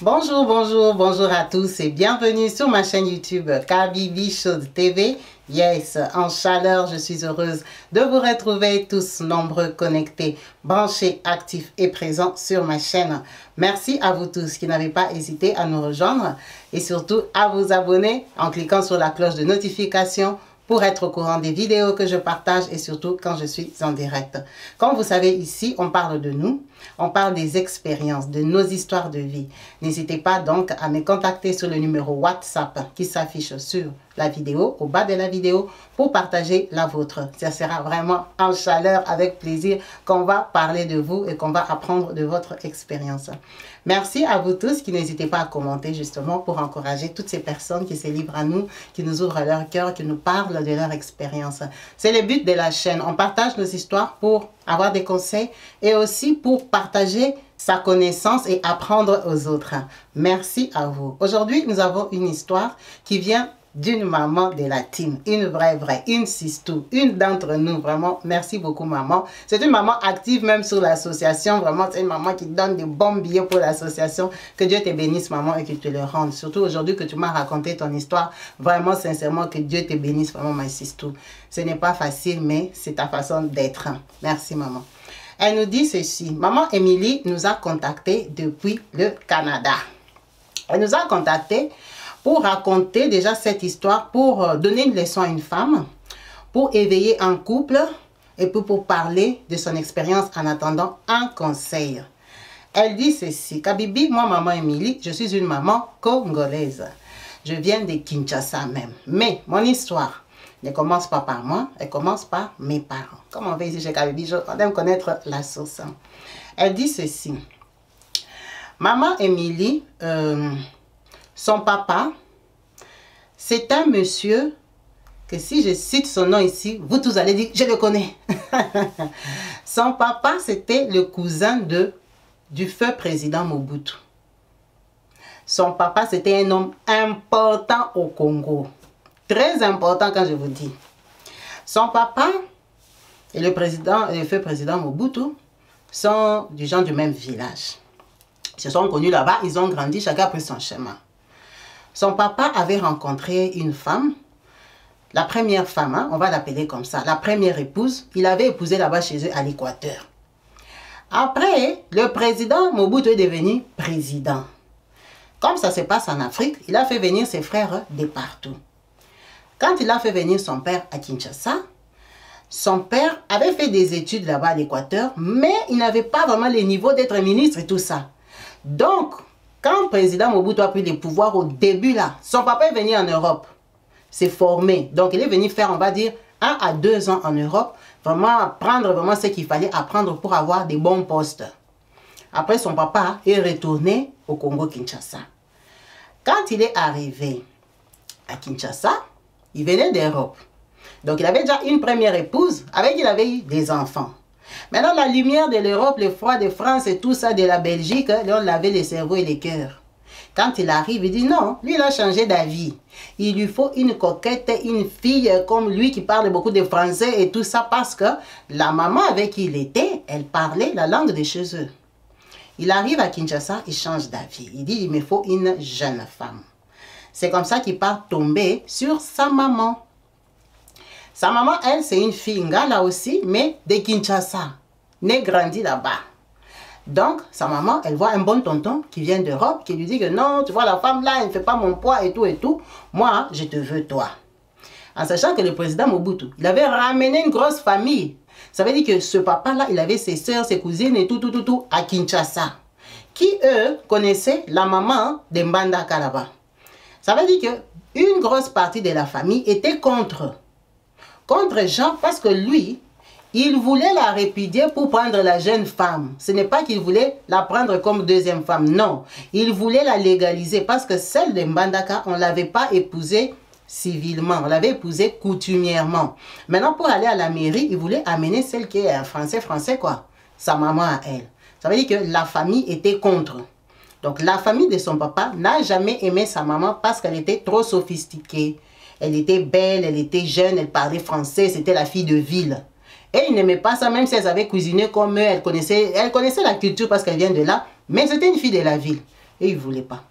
Bonjour, bonjour, bonjour à tous et bienvenue sur ma chaîne YouTube Kabibi Show TV. Yes, en chaleur, je suis heureuse de vous retrouver tous nombreux, connectés, branchés, actifs et présents sur ma chaîne. Merci à vous tous qui n'avez pas hésité à nous rejoindre et surtout à vous abonner en cliquant sur la cloche de notification pour être au courant des vidéos que je partage et surtout quand je suis en direct. Comme vous savez, ici, on parle de nous, on parle des expériences, de nos histoires de vie. N'hésitez pas donc à me contacter sur le numéro WhatsApp qui s'affiche sur la vidéo, au bas de la vidéo, pour partager la vôtre. Ça sera vraiment en chaleur, avec plaisir, qu'on va parler de vous et qu'on va apprendre de votre expérience. Merci à vous tous qui n'hésitez pas à commenter justement pour encourager toutes ces personnes qui se livrent à nous, qui nous ouvrent leur cœur, qui nous parlent de leur expérience. C'est le but de la chaîne. On partage nos histoires pour avoir des conseils et aussi pour partager sa connaissance et apprendre aux autres. Merci à vous. Aujourd'hui, nous avons une histoire qui vient d'une maman de la team, une vraie, une sistou, une d'entre nous, vraiment, merci beaucoup maman. C'est une maman active même sur l'association, vraiment, c'est une maman qui donne des bons billets pour l'association. Que Dieu te bénisse maman et que tu te le rende. Surtout aujourd'hui que tu m'as raconté ton histoire, vraiment, sincèrement, que Dieu te bénisse vraiment ma sistou. Ce n'est pas facile, mais c'est ta façon d'être. Merci maman. Elle nous dit ceci, maman Émilie nous a contactés depuis le Canada. Elle nous a contactés pour raconter déjà cette histoire, pour donner une leçon à une femme, pour éveiller un couple et pour parler de son expérience en attendant un conseil. Elle dit ceci, Kabibi, moi maman Émilie, je suis une maman congolaise. Je viens de Kinshasa même. Mais mon histoire ne commence pas par moi, elle commence par mes parents. Comme on fait ici chez Kabibi, on aime connaître la source. Elle dit ceci, maman Émilie, son papa, c'est un monsieur que si je cite son nom ici, vous tous allez dire, je le connais. Son papa, c'était le cousin du feu président Mobutu. Son papa, c'était un homme important au Congo. Très important quand je vous dis. Son papa et le feu président Mobutu sont du genre du même village. Ils se sont connus là-bas, ils ont grandi, chacun a pris son chemin. Son papa avait rencontré une femme, la première femme, hein, on va l'appeler comme ça, la première épouse, il avait épousé là-bas chez eux à l'Équateur. Après, le président Mobutu est devenu président. Comme ça se passe en Afrique, il a fait venir ses frères de partout. Quand il a fait venir son père à Kinshasa, son père avait fait des études là-bas à l'Équateur, mais il n'avait pas vraiment le niveau d'être ministre et tout ça. Donc, quand le président Mobutu a pris le pouvoir au début là, son papa est venu en Europe, s'est formé. Donc il est venu faire, on va dire, 1 à 2 ans en Europe, vraiment apprendre vraiment ce qu'il fallait apprendre pour avoir des bons postes. Après, son papa est retourné au Congo-Kinshasa. Quand il est arrivé à Kinshasa, il venait d'Europe. Donc il avait déjà une première épouse avec qui il avait eu des enfants. Maintenant, la lumière de l'Europe, le froid de France et tout ça de la Belgique, là, on lavait les cerveaux et les cœurs. Quand il arrive, il dit non, lui, il a changé d'avis. Il lui faut une coquette, une fille comme lui qui parle beaucoup de français et tout ça parce que la maman avec qui il était, elle parlait la langue de chez eux. Il arrive à Kinshasa, il change d'avis. Il dit, il me faut une jeune femme. C'est comme ça qu'il part tomber sur sa maman. Sa maman, elle, c'est une fille Ngala aussi, mais de Kinshasa, née grandie là-bas. Donc, sa maman, elle voit un bon tonton qui vient d'Europe, qui lui dit que non, tu vois, la femme là, elle ne fait pas mon poids et tout et tout. Moi, je te veux toi. En sachant que le président Mobutu, il avait ramené une grosse famille. Ça veut dire que ce papa-là, il avait ses soeurs, ses cousines et tout à Kinshasa. Qui, eux, connaissaient la maman de Mbandaka là-bas. Ça veut dire qu'une grosse partie de la famille était contre Jean parce que lui, il voulait la répudier pour prendre la jeune femme. Ce n'est pas qu'il voulait la prendre comme deuxième femme, non. Il voulait la légaliser parce que celle de Mbandaka, on ne l'avait pas épousée civilement, on l'avait épousée coutumièrement. Maintenant, pour aller à la mairie, il voulait amener celle qui est un français quoi, sa maman à elle. Ça veut dire que la famille était contre. Donc la famille de son papa n'a jamais aimé sa maman parce qu'elle était trop sophistiquée. Elle était belle, elle était jeune, elle parlait français, c'était la fille de ville. Et il n'aimait pas ça, même si elle avait cuisiné comme eux, elle connaissait la culture parce qu'elle vient de là, mais c'était une fille de la ville. et il ne voulait pas.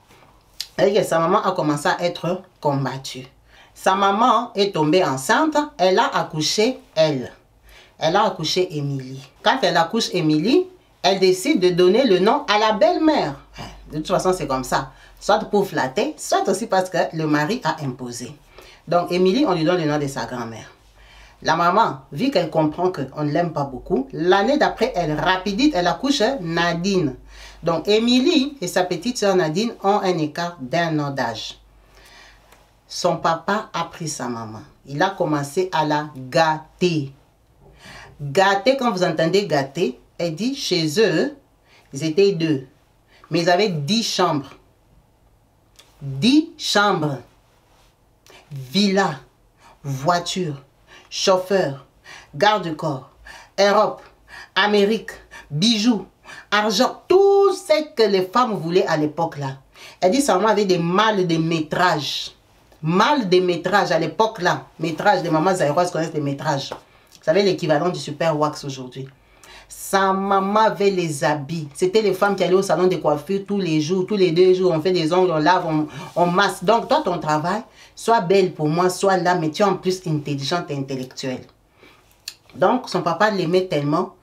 Et sa maman a commencé à être combattue. Sa maman est tombée enceinte, elle a accouché elle. Elle a accouché Émilie. Quand elle accouche Émilie, elle décide de donner le nom à la belle-mère. De toute façon, c'est comme ça. Soit pour flatter, soit aussi parce que le mari a imposé. Donc, Émilie, on lui donne le nom de sa grand-mère. La maman, vu qu'elle comprend qu'on ne l'aime pas beaucoup, l'année d'après, elle rapidite, elle accouche Nadine. Donc, Émilie et sa petite soeur Nadine ont un écart d'1 an d'âge. Son papa a pris sa maman. Il a commencé à la gâter. Gâter, quand vous entendez gâter, elle dit chez eux, ils étaient 2. Mais ils avaient 10 chambres. 10 chambres. Villa, voiture, chauffeur, garde-corps, Europe, Amérique, bijoux, argent, tout ce que les femmes voulaient à l'époque là. Elle dit sa maman avait des mâles de métrage. Mâles de métrage à l'époque là. Métrage, les mamans zaïroises connaissent les métrages. Vous savez l'équivalent du super wax aujourd'hui. Sa maman avait les habits. C'était les femmes qui allaient au salon de coiffure tous les jours, tous les 2 jours. On fait des ongles, on lave, on masse. Donc, toi, ton travail, sois belle pour moi, sois là, mais tu es en plus intelligente et intellectuelle. Donc, son papa l'aimait tellement.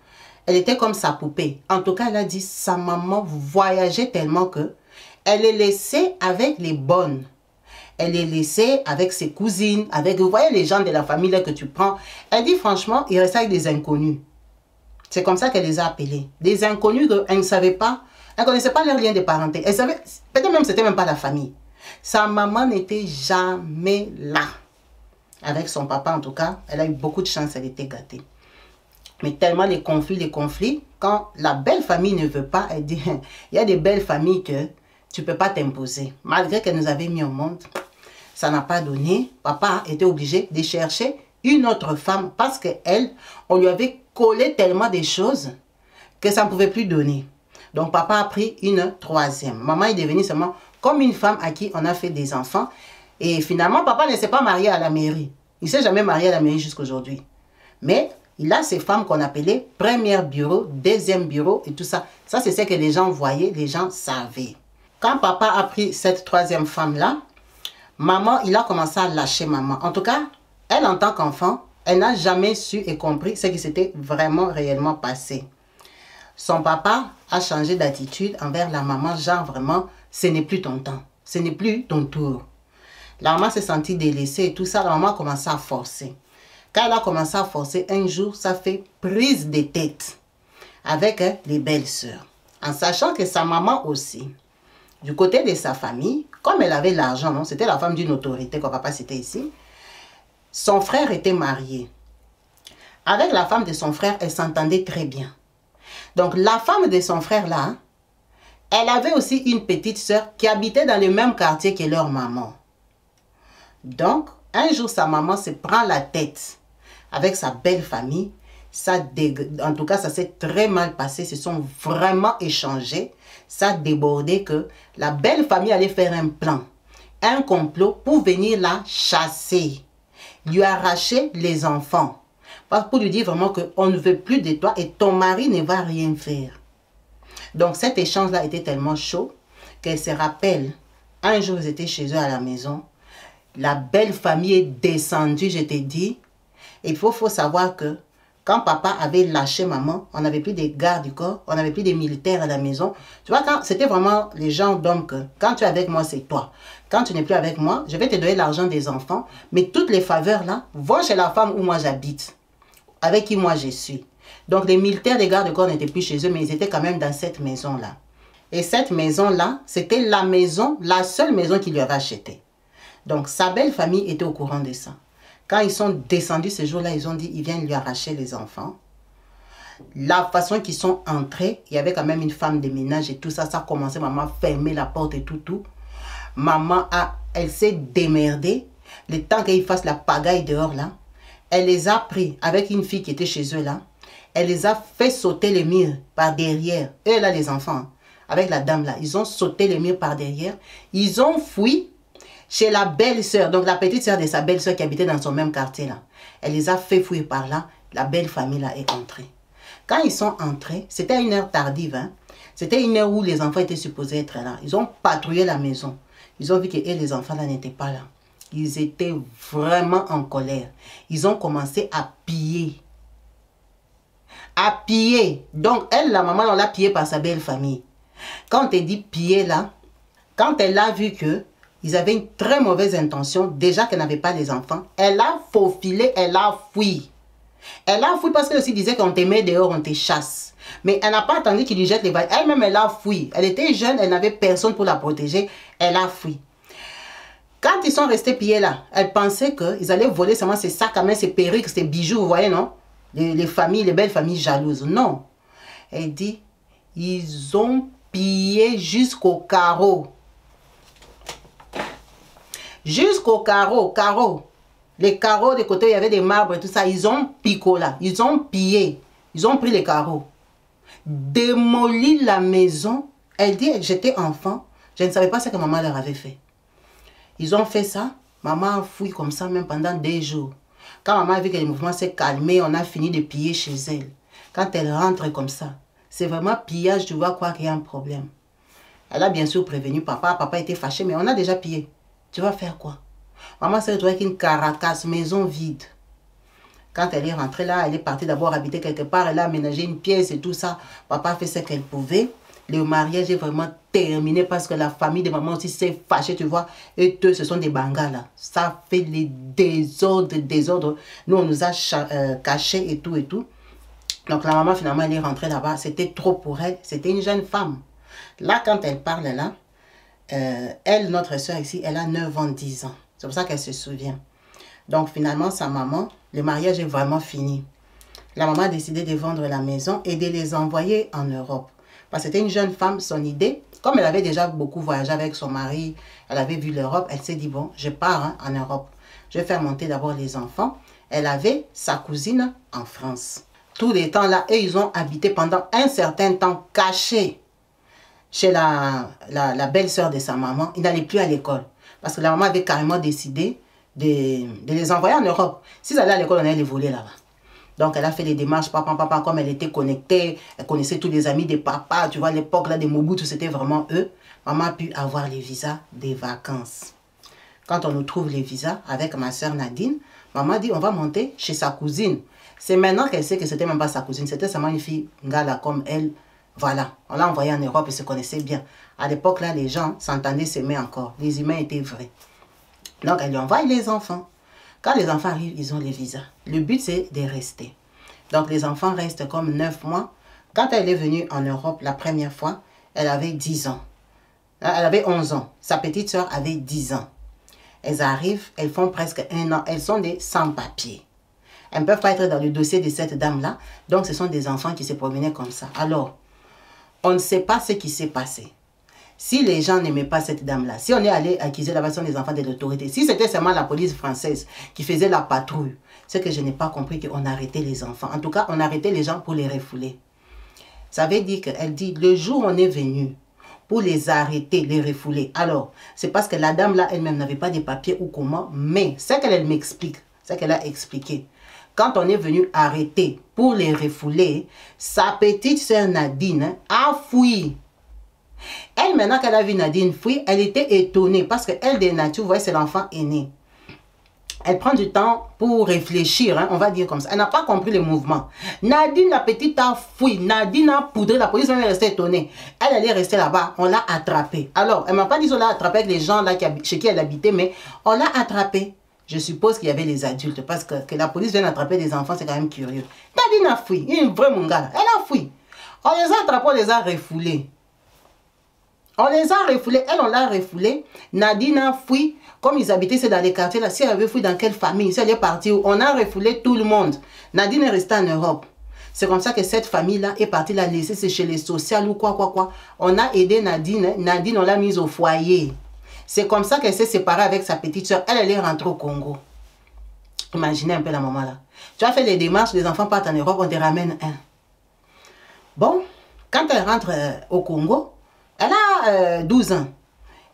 Elle était comme sa poupée. En tout cas, elle a dit, sa maman voyageait tellement que elle est laissée avec les bonnes. Elle est laissée avec ses cousines, avec, vous voyez les gens de la famille là que tu prends. Elle dit, franchement, il restait avec des inconnus. C'est comme ça qu'elle les a appelés. Des inconnus qu'elle ne savait pas. Elle ne connaissait pas leur lien de parenté. Elle savait, peut-être même c'était même pas la famille. Sa maman n'était jamais là. Avec son papa en tout cas, elle a eu beaucoup de chance, elle était gâtée. Mais tellement les conflits, quand la belle famille ne veut pas, elle dit, il y a des belles familles que tu ne peux pas t'imposer. Malgré qu'elle nous avait mis au monde, ça n'a pas donné. Papa était obligé de chercher une autre femme parce qu'elle, on lui avait collé tellement des choses que ça ne pouvait plus donner. Donc papa a pris une 3e. Maman est devenue seulement comme une femme à qui on a fait des enfants. Et finalement, papa ne s'est pas marié à la mairie. Il ne s'est jamais marié à la mairie jusqu'à aujourd'hui. Mais il a ces femmes qu'on appelait premier bureau, 2e bureau et tout ça. Ça, c'est ce que les gens voyaient, les gens savaient. Quand papa a pris cette 3e femme-là, maman, il a commencé à lâcher maman. En tout cas, elle, en tant qu'enfant, elle n'a jamais su et compris ce qui s'était vraiment réellement passé. Son papa a changé d'attitude envers la maman, genre vraiment, ce n'est plus ton temps, ce n'est plus ton tour. La maman s'est sentie délaissée et tout ça, la maman a commencé à forcer. Quand elle a commencé à forcer, un jour, ça fait prise de tête avec les belles-sœurs. En sachant que sa maman aussi, du côté de sa famille, comme elle avait l'argent, c'était la femme d'une autorité qu'on ne va pas citer ici, son frère était marié. Avec la femme de son frère, elle s'entendait très bien. Donc la femme de son frère là, elle avait aussi une petite sœur qui habitait dans le même quartier que leur maman. Donc, un jour, sa maman se prend la tête avec sa belle famille. En tout cas, ça s'est très mal passé. Ils se sont vraiment échangés. Ça a débordé que la belle famille allait faire un plan, un complot pour venir la chasser, lui arracher les enfants. Pour lui dire vraiment qu'on ne veut plus de toi et ton mari ne va rien faire. Donc cet échange-là était tellement chaud qu'elle se rappelle. Un jour, ils étaient chez eux à la maison. La belle famille est descendue, je t'ai dit. Il faut savoir que quand papa avait lâché maman, on n'avait plus de gardes du corps, on n'avait plus de militaires à la maison. Tu vois, c'était vraiment les gens d'hommes que quand tu es avec moi, c'est toi. Quand tu n'es plus avec moi, je vais te donner l'argent des enfants, mais toutes les faveurs là vont chez la femme où moi j'habite, avec qui moi je suis. Donc les militaires des gardes du corps n'étaient plus chez eux, mais ils étaient quand même dans cette maison-là. Et cette maison-là, c'était la maison, la seule maison qu'il lui avait achetée. Donc sa belle famille était au courant de ça. Quand ils sont descendus ce jour-là, ils ont dit, ils viennent lui arracher les enfants. La façon qu'ils sont entrés, il y avait quand même une femme de ménage et tout ça. Ça a commencé, maman a fermé la porte et tout. Maman, elle s'est démerdée. Le temps qu'ils fassent la pagaille dehors là, elle les a pris avec une fille qui était chez eux là. Elle les a fait sauter les murs par derrière. Eux là, les enfants, avec la dame là, ils ont sauté les murs par derrière. Ils ont fui chez la belle-sœur, donc la petite sœur de sa belle-sœur qui habitait dans son même quartier là. Elle les a fait fuir par là. La belle famille là est entrée. Quand ils sont entrés, c'était à une heure tardive. Hein? C'était une heure où les enfants étaient supposés être là. Ils ont patrouillé la maison. Ils ont vu que les enfants là n'étaient pas là. Ils étaient vraiment en colère. Ils ont commencé à piller. À piller. Donc, elle, la maman, on l'a pillée par sa belle famille. Quand elle dit piller là, quand elle a vu que ils avaient une très mauvaise intention, déjà qu'elle n'avait pas les enfants, elle a faufilé, elle a fui. Elle a fui parce qu'elle aussi disait qu'on t'aimait dehors, on te chasse. Mais elle n'a pas attendu qu'il lui jette les balles. Elle-même, elle a fui. Elle était jeune, elle n'avait personne pour la protéger. Elle a fui. Quand ils sont restés pillés là, elle pensait qu'ils allaient voler seulement ses sacs à main, ses perruques, ses bijoux, vous voyez, non? Les familles, les belles familles jalouses. Non. Elle dit, ils ont pillé jusqu'au carreau. Jusqu'au carreau. Les carreaux de côté, il y avait des marbres et tout ça. Ils ont picolé là. Ils ont pillé. Ils ont pris les carreaux. Démoli la maison. Elle dit, j'étais enfant. Je ne savais pas ce que maman leur avait fait. Ils ont fait ça. Maman a fouillé comme ça même pendant 2 jours. Quand maman a vu que le mouvement s'est calmé, on a fini de piller chez elle. Quand elle rentre comme ça, c'est vraiment pillage, tu vas croire qu'il y a un problème. Elle a bien sûr prévenu papa. Papa était fâché, mais on a déjà pillé. Tu vas faire quoi? Maman s'est retrouvée avec une caracasse, maison vide. Quand elle est rentrée là, elle est partie d'abord habiter quelque part. Elle a aménagé une pièce et tout ça. Papa a fait ce qu'elle pouvait. Le mariage est vraiment terminé parce que la famille de maman aussi s'est fâchée, tu vois. Et eux, ce sont des bangas là. Ça fait les désordres. Nous, on nous a cachés et tout et tout. Donc la maman, finalement, elle est rentrée là-bas. C'était trop pour elle. C'était une jeune femme. Là, quand elle parle là, elle, notre soeur ici, elle a 9 ans, 10 ans. C'est pour ça qu'elle se souvient. Donc finalement, sa maman, le mariage est vraiment fini. La maman a décidé de vendre la maison et de les envoyer en Europe. Parce que c'était une jeune femme, son idée, comme elle avait déjà beaucoup voyagé avec son mari, elle avait vu l'Europe, elle s'est dit, bon, je pars en Europe. Je vais faire monter d'abord les enfants. Elle avait sa cousine en France. Tous les temps là, et ils ont habité pendant un certain temps cachés chez la belle-sœur de sa maman. Ils n'allaient plus à l'école. Parce que la maman avait carrément décidé de les envoyer en Europe. S'ils allaient à l'école, on allait les voler là-bas. Donc, elle a fait les démarches, papa, comme elle était connectée, elle connaissait tous les amis de papa, tu vois, l'époque là des Mobutu, c'était vraiment eux. Maman a pu avoir les visas des vacances. Quand on nous trouve les visas avec ma soeur Nadine, maman dit, on va monter chez sa cousine. C'est maintenant qu'elle sait que c'était même pas sa cousine, c'était seulement une fille ngala comme elle. Voilà, on l'a envoyée en Europe, ils se connaissaient bien. À l'époque là, les gens s'entendaient, s'aimaient encore. Les humains étaient vrais. Donc, elle lui envoie les enfants. Quand les enfants arrivent, ils ont les visas. Le but, c'est de rester. Donc, les enfants restent comme 9 mois. Quand elle est venue en Europe la première fois, elle avait 10 ans. Elle avait 11 ans. Sa petite soeur avait 10 ans. Elles arrivent, elles font presque 1 an. Elles sont des sans-papiers. Elles ne peuvent pas être dans le dossier de cette dame-là. Donc, ce sont des enfants qui se promenaient comme ça. Alors, on ne sait pas ce qui s'est passé. Si les gens n'aimaient pas cette dame-là, si on est allé accuser la version des enfants de l'autorité, si c'était seulement la police française qui faisait la patrouille, c'est que je n'ai pas compris qu'on arrêtait les enfants. En tout cas, on arrêtait les gens pour les refouler. Ça veut dire qu'elle dit, le jour où on est venu pour les arrêter, les refouler, alors, c'est parce que la dame-là, elle-même n'avait pas de papiers ou comment, mais ce qu'elle m'explique, ce qu'elle a expliqué, quand on est venu arrêter pour les refouler, sa petite sœur Nadine a fui. Elle, maintenant qu'elle a vu Nadine fuir, elle était étonnée parce qu'elle, de nature, vous voyez, c'est l'enfant aîné. Elle prend du temps pour réfléchir, hein, on va dire comme ça. Elle n'a pas compris le mouvement. Nadine, la petite, a fui. Nadine a poudré. La police est restée étonnée. Elle est restée là-bas. On l'a attrapée. Alors, elle ne m'a pas dit qu'on l'a attrapée avec les gens là chez qui elle habitait, mais on l'a attrapée. Je suppose qu'il y avait les adultes parce que la police vienne attraper des enfants, c'est quand même curieux. Nadine a fui. Une vraie mongala. Elle a fui. On les a attrapés, on les a refoulés. On les a refoulés, elle on l'a refoulée. Nadine a fui, comme ils habitaient c'est dans les quartiers là. Si elle avait fui dans quelle famille, si elle est partie où, on a refoulé tout le monde. Nadine est restée en Europe. C'est comme ça que cette famille là est partie la laisser, c'est chez les sociales ou quoi. On a aidé Nadine, Nadine on l'a mise au foyer. C'est comme ça qu'elle s'est séparée avec sa petite soeur. Elle est rentrée au Congo. Imaginez un peu la maman là. Tu as fait les démarches, les enfants partent en Europe, on te ramène un. Bon, quand elle rentre au Congo, elle a 12 ans.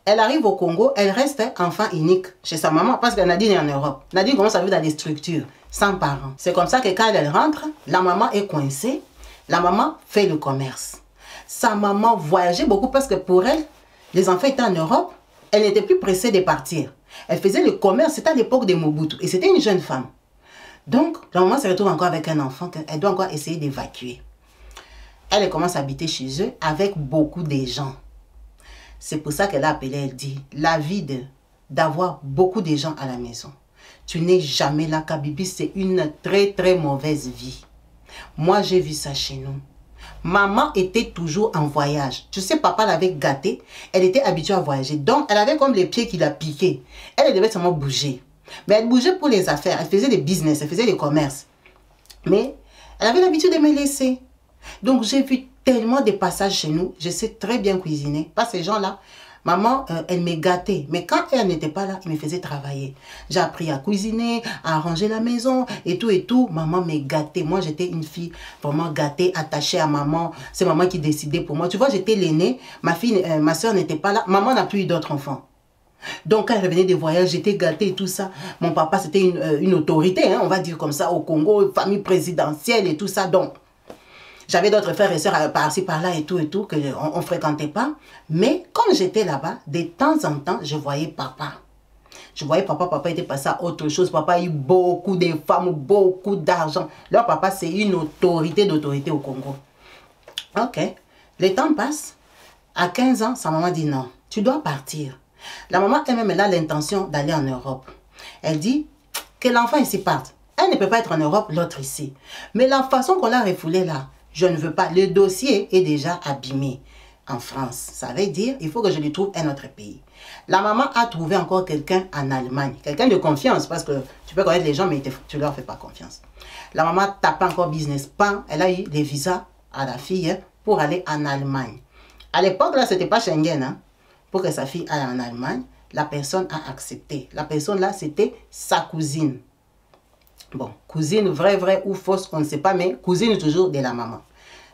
Elle arrive au Congo, elle reste enfant unique chez sa maman parce que Nadine est en Europe. Nadine commence à vivre dans des structures sans parents. C'est comme ça que quand elle rentre, la maman est coincée. La maman fait le commerce. sa maman voyageait beaucoup parce que pour elle, les enfants étaient en Europe. Elle n'était plus pressée de partir. Elle faisait le commerce, c'était à l'époque de Mobutu. Et c'était une jeune femme. Donc, la maman se retrouve encore avec un enfant qu'elle doit encore essayer d'évacuer. Elle commence à habiter chez eux avec beaucoup de gens. C'est pour ça qu'elle a appelé, elle dit, la vie d'avoir beaucoup de gens à la maison. Tu n'es jamais là, Kabibi, c'est une très très mauvaise vie. Moi, j'ai vu ça chez nous. Maman était toujours en voyage. Tu sais, papa l'avait gâtée. Elle était habituée à voyager. Donc, elle avait comme les pieds qui la piquaient. Elle devait seulement bouger. Mais elle bougeait pour les affaires. Elle faisait des business, elle faisait des commerces. Mais elle avait l'habitude de me laisser. Donc, j'ai vu tellement de passages chez nous. Je sais très bien cuisiner. Pas ces gens-là. Maman, elle me gâtait. Mais quand elle n'était pas là, elle me faisait travailler. J'ai appris à cuisiner, à arranger la maison et tout et tout. Maman me gâtait. Moi, j'étais une fille vraiment gâtée, attachée à maman. C'est maman qui décidait pour moi. Tu vois, j'étais l'aînée. Ma soeur n'était pas là. Maman n'a plus eu d'autres enfants. Donc, quand elle revenait des voyages, j'étais gâtée et tout ça. Mon papa, c'était une autorité, hein, on va dire comme ça, au Congo, famille présidentielle et tout ça. Donc, j'avais d'autres frères et sœurs par-ci, par-là et tout, qu'on ne fréquentait pas. Mais comme j'étais là-bas, de temps en temps, je voyais papa. Je voyais papa, papa était passé à autre chose. Papa a eu beaucoup de femmes, beaucoup d'argent. Leur papa, c'est une autorité d'autorité au Congo. Ok. Le temps passe. À 15 ans, sa maman dit non, tu dois partir. La maman elle-même, elle a l'intention d'aller en Europe. Elle dit que l'enfant ici parte. Elle ne peut pas être en Europe, l'autre ici. Mais la façon qu'on l'a refoulée là, je ne veux pas. Le dossier est déjà abîmé en France. Ça veut dire il faut que je lui trouve un autre pays. La maman a trouvé encore quelqu'un en Allemagne. Quelqu'un de confiance parce que tu peux connaître les gens mais tu ne leur fais pas confiance. La maman tape encore business. Elle a eu des visas à la fille pour aller en Allemagne. À l'époque là, ce n'était pas Schengen. Hein. Pour que sa fille aille en Allemagne, la personne a accepté. La personne là, c'était sa cousine. Bon, cousine vraie ou fausse, on ne sait pas, mais cousine toujours de la maman.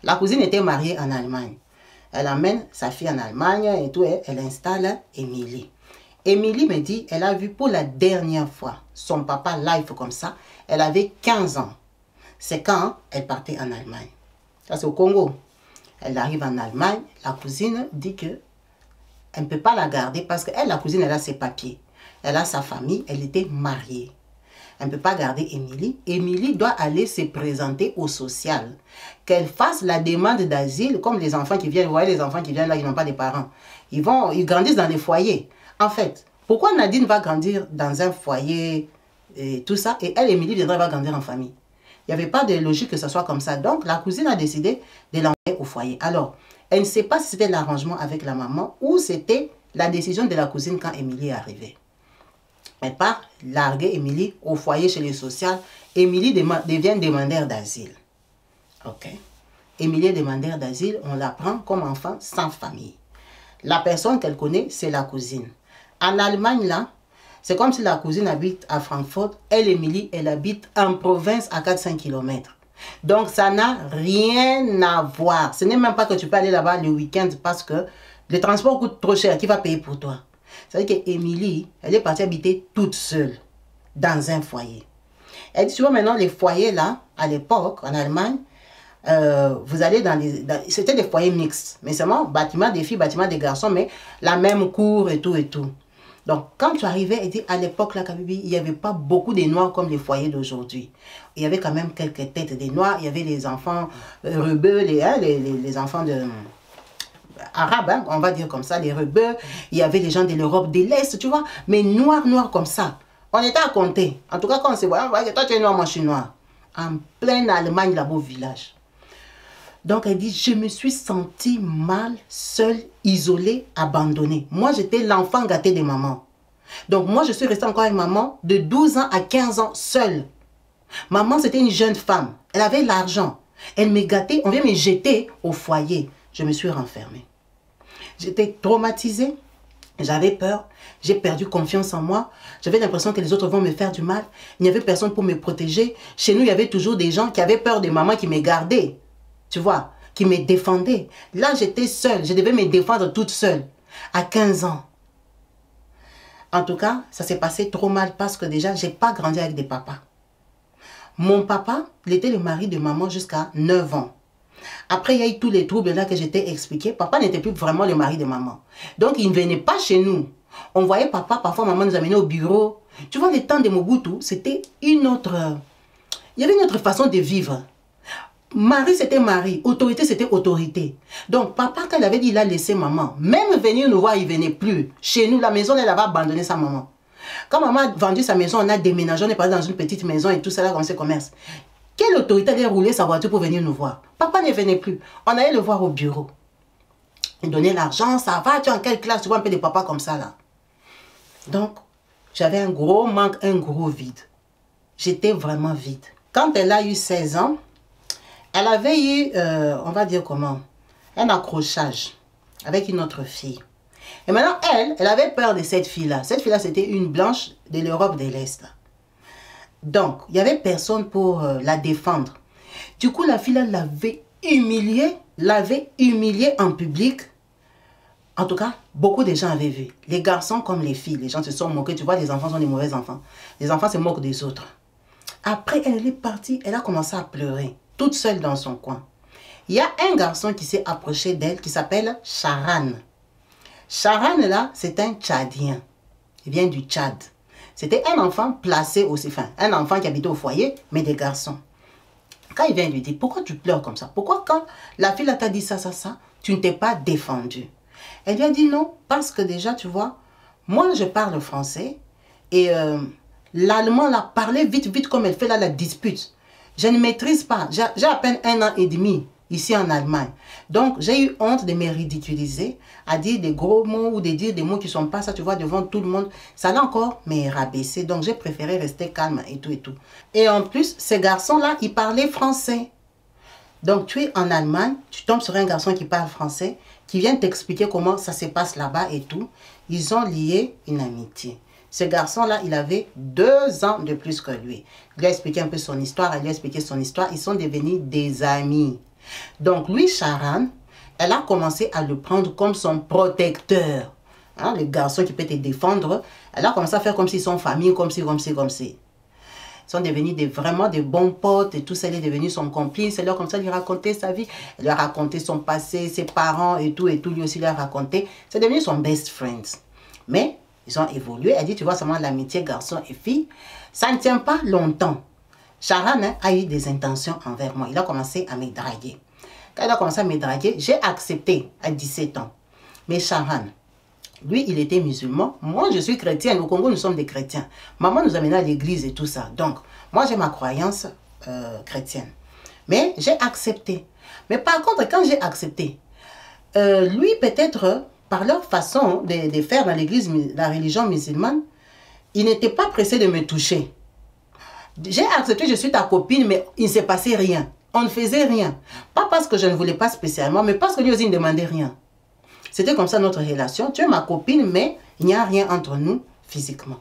La cousine était mariée en Allemagne. Elle amène sa fille en Allemagne et tout, elle installe Émilie. Émilie me dit, elle a vu pour la dernière fois son papa live comme ça, elle avait 15 ans. C'est quand elle partait en Allemagne. Ça, c'est au Congo. Elle arrive en Allemagne, la cousine dit que elle ne peut pas la garder parce qu'elle, la cousine, elle a ses papiers. Elle a sa famille, elle était mariée. Elle ne peut pas garder Émilie. Émilie doit aller se présenter au social. Qu'elle fasse la demande d'asile, comme les enfants qui viennent. Vous voyez les enfants qui viennent là, ils n'ont pas de parents. Ils grandissent dans des foyers. En fait, pourquoi Nadine va grandir dans un foyer et tout ça, et elle, Émilie, va grandir en famille? Il n'y avait pas de logique que ce soit comme ça. Donc, la cousine a décidé de l'envoyer au foyer. Alors, elle ne sait pas si c'était l'arrangement avec la maman ou c'était la décision de la cousine quand Émilie est arrivée. Elle part larguer Émilie au foyer chez les sociales. Émilie devient demandeur d'asile. Ok. Émilie est demandeur d'asile, on la prend comme enfant sans famille. La personne qu'elle connaît, c'est la cousine. En Allemagne, là, c'est comme si la cousine habite à Francfort. Elle, Émilie, elle habite en province à 4-5 km. Donc, ça n'a rien à voir. Ce n'est même pas que tu peux aller là-bas le week-end parce que le transport coûte trop cher. Qui va payer pour toi? C'est-à-dire qu'Émilie, elle est partie habiter toute seule dans un foyer. Elle dit, tu vois maintenant, les foyers là, à l'époque, en Allemagne, vous allez c'était des foyers mixtes. Mais seulement bâtiment des filles, bâtiment des garçons, mais la même cour et tout et tout. Donc, quand tu arrivais, elle dit, à l'époque, là, Kabibi, il n'y avait pas beaucoup de Noirs comme les foyers d'aujourd'hui. Il y avait quand même quelques têtes des Noirs. Il y avait les enfants rebeux, les enfants arabes, hein, on va dire comme ça, les rebeux. Il y avait les gens de l'Europe de l'Est, tu vois. Mais noirs comme ça. On était à compter. En tout cas, quand on se voit, on voit que toi, tu es noir, moi, je suis noir. En pleine Allemagne, là-bas, au village. Donc, elle dit, je me suis sentie mal, seule, isolée, abandonnée. Moi, j'étais l'enfant gâté de maman. Donc, moi, je suis restée encore avec maman de 12 ans à 15 ans, seule. Maman, c'était une jeune femme. Elle avait l'argent. Elle me gâtait. On vient me jeter au foyer. Je me suis renfermée. J'étais traumatisée. J'avais peur. J'ai perdu confiance en moi. J'avais l'impression que les autres vont me faire du mal. Il n'y avait personne pour me protéger. Chez nous, il y avait toujours des gens qui avaient peur de maman qui me gardaient. Tu vois, qui me défendaient. Là, j'étais seule. Je devais me défendre toute seule. À 15 ans. En tout cas, ça s'est passé trop mal parce que déjà, je n'ai pas grandi avec des papas. Mon papa, il était le mari de maman jusqu'à 9 ans. Après, il y a eu tous les troubles là que j'étais expliqué. Papa n'était plus vraiment le mari de maman. Donc, il ne venait pas chez nous. On voyait papa, parfois maman nous amenait au bureau. Tu vois, les temps de Mobutu, c'était une autre... Il y avait une autre façon de vivre. Mari, c'était mari. Autorité, c'était autorité. Donc, papa, quand il avait dit, il a laissé maman. Même venir nous voir, il ne venait plus. Chez nous, la maison, elle avait abandonné sa maman. Quand maman a vendu sa maison, on a déménagé, on est passé dans une petite maison et tout ça, là, comme c'est commerce. Quelle autorité allait rouler sa voiture pour venir nous voir? Papa ne venait plus. On allait le voir au bureau. Il donnait l'argent, ça va, tu es en quelle classe? Tu vois un peu des papas comme ça, là. Donc, j'avais un gros manque, un gros vide. J'étais vraiment vide. Quand elle a eu 16 ans, elle avait eu, on va dire comment, un accrochage avec une autre fille. Et maintenant, elle avait peur de cette fille-là. Cette fille-là, c'était une blanche de l'Europe de l'Est. Donc, il n'y avait personne pour la défendre. Du coup, la fille-là l'avait humiliée en public. En tout cas, beaucoup de gens avaient vu. Les garçons comme les filles, les gens se sont moqués. Tu vois, les enfants sont des mauvais enfants. Les enfants se moquent des autres. Après, elle est partie, elle a commencé à pleurer, toute seule dans son coin. Il y a un garçon qui s'est approché d'elle, qui s'appelle Charan. Charan, là, c'est un Tchadien. Il vient du Tchad. C'était un enfant placé aussi, enfin, un enfant qui habitait au foyer, mais des garçons. Quand il vient lui dire, pourquoi tu pleures comme ça? Pourquoi quand la fille t'a dit ça, tu ne t'es pas défendu? Elle lui a dit non, parce que déjà, tu vois, moi, je parle français et l'allemand, là, parler vite, vite comme elle fait là, la dispute. Je ne maîtrise pas. J'ai à peine 1 an et demi ici en Allemagne. Donc, j'ai eu honte de me ridiculiser, à dire des gros mots ou de dire des mots qui ne sont pas ça, tu vois, devant tout le monde. Ça l'a encore me rabaissé. Donc, j'ai préféré rester calme et tout et tout. Et en plus, ces garçons-là, ils parlaient français. Donc, tu es en Allemagne, tu tombes sur un garçon qui parle français, qui vient t'expliquer comment ça se passe là-bas et tout. Ils ont lié une amitié. Ce garçon-là, il avait 2 ans de plus que lui. Il lui a expliqué un peu son histoire, elle lui a expliqué son histoire. Ils sont devenus des amis. Donc, lui, Charan, elle a commencé à le prendre comme son protecteur. Hein, le garçon qui peut te défendre. Elle a commencé à faire comme s'ils sont famille, comme si. Ils sont devenus vraiment des bons potes et tout ça. Elle est devenue son complice. Elle a comme ça lui raconter sa vie. Elle lui a raconté son passé, ses parents et tout. Lui aussi lui a raconté. C'est devenu son best friend. Mais ils ont évolué. Elle dit, tu vois, seulement l'amitié garçon et fille, ça ne tient pas longtemps. Charan a eu des intentions envers moi. Il a commencé à me draguer. Quand il a commencé à me draguer, j'ai accepté à 17 ans. Mais Charan, lui, il était musulman. Moi, je suis chrétienne. Au Congo, nous sommes des chrétiens. Maman nous amenait à l'église et tout ça. Donc, moi, j'ai ma croyance chrétienne. Mais j'ai accepté. Mais par contre, quand j'ai accepté, lui, peut-être, par leur façon de faire dans l'église, la religion musulmane, il n'était pas pressé de me toucher. J'ai accepté, je suis ta copine, mais il ne s'est passé rien. On ne faisait rien. Pas parce que je ne voulais pas spécialement, mais parce que lui aussi ne demandait rien. C'était comme ça notre relation. Tu es ma copine, mais il n'y a rien entre nous physiquement.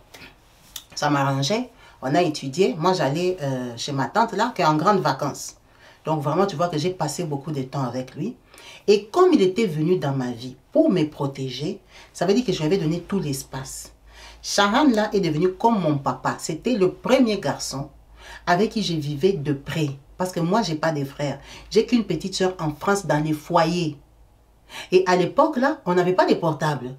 Ça m'arrangeait. On a étudié. Moi, j'allais chez ma tante là, qui est en grande vacances. Donc vraiment, tu vois que j'ai passé beaucoup de temps avec lui. Et comme il était venu dans ma vie pour me protéger, ça veut dire que je lui avais donné tout l'espace. Charan là est devenu comme mon papa. C'était le premier garçon avec qui je vivais de près. Parce que moi, je n'ai pas de frères. J'ai qu'une petite soeur en France dans les foyers. Et à l'époque là, on n'avait pas de portable.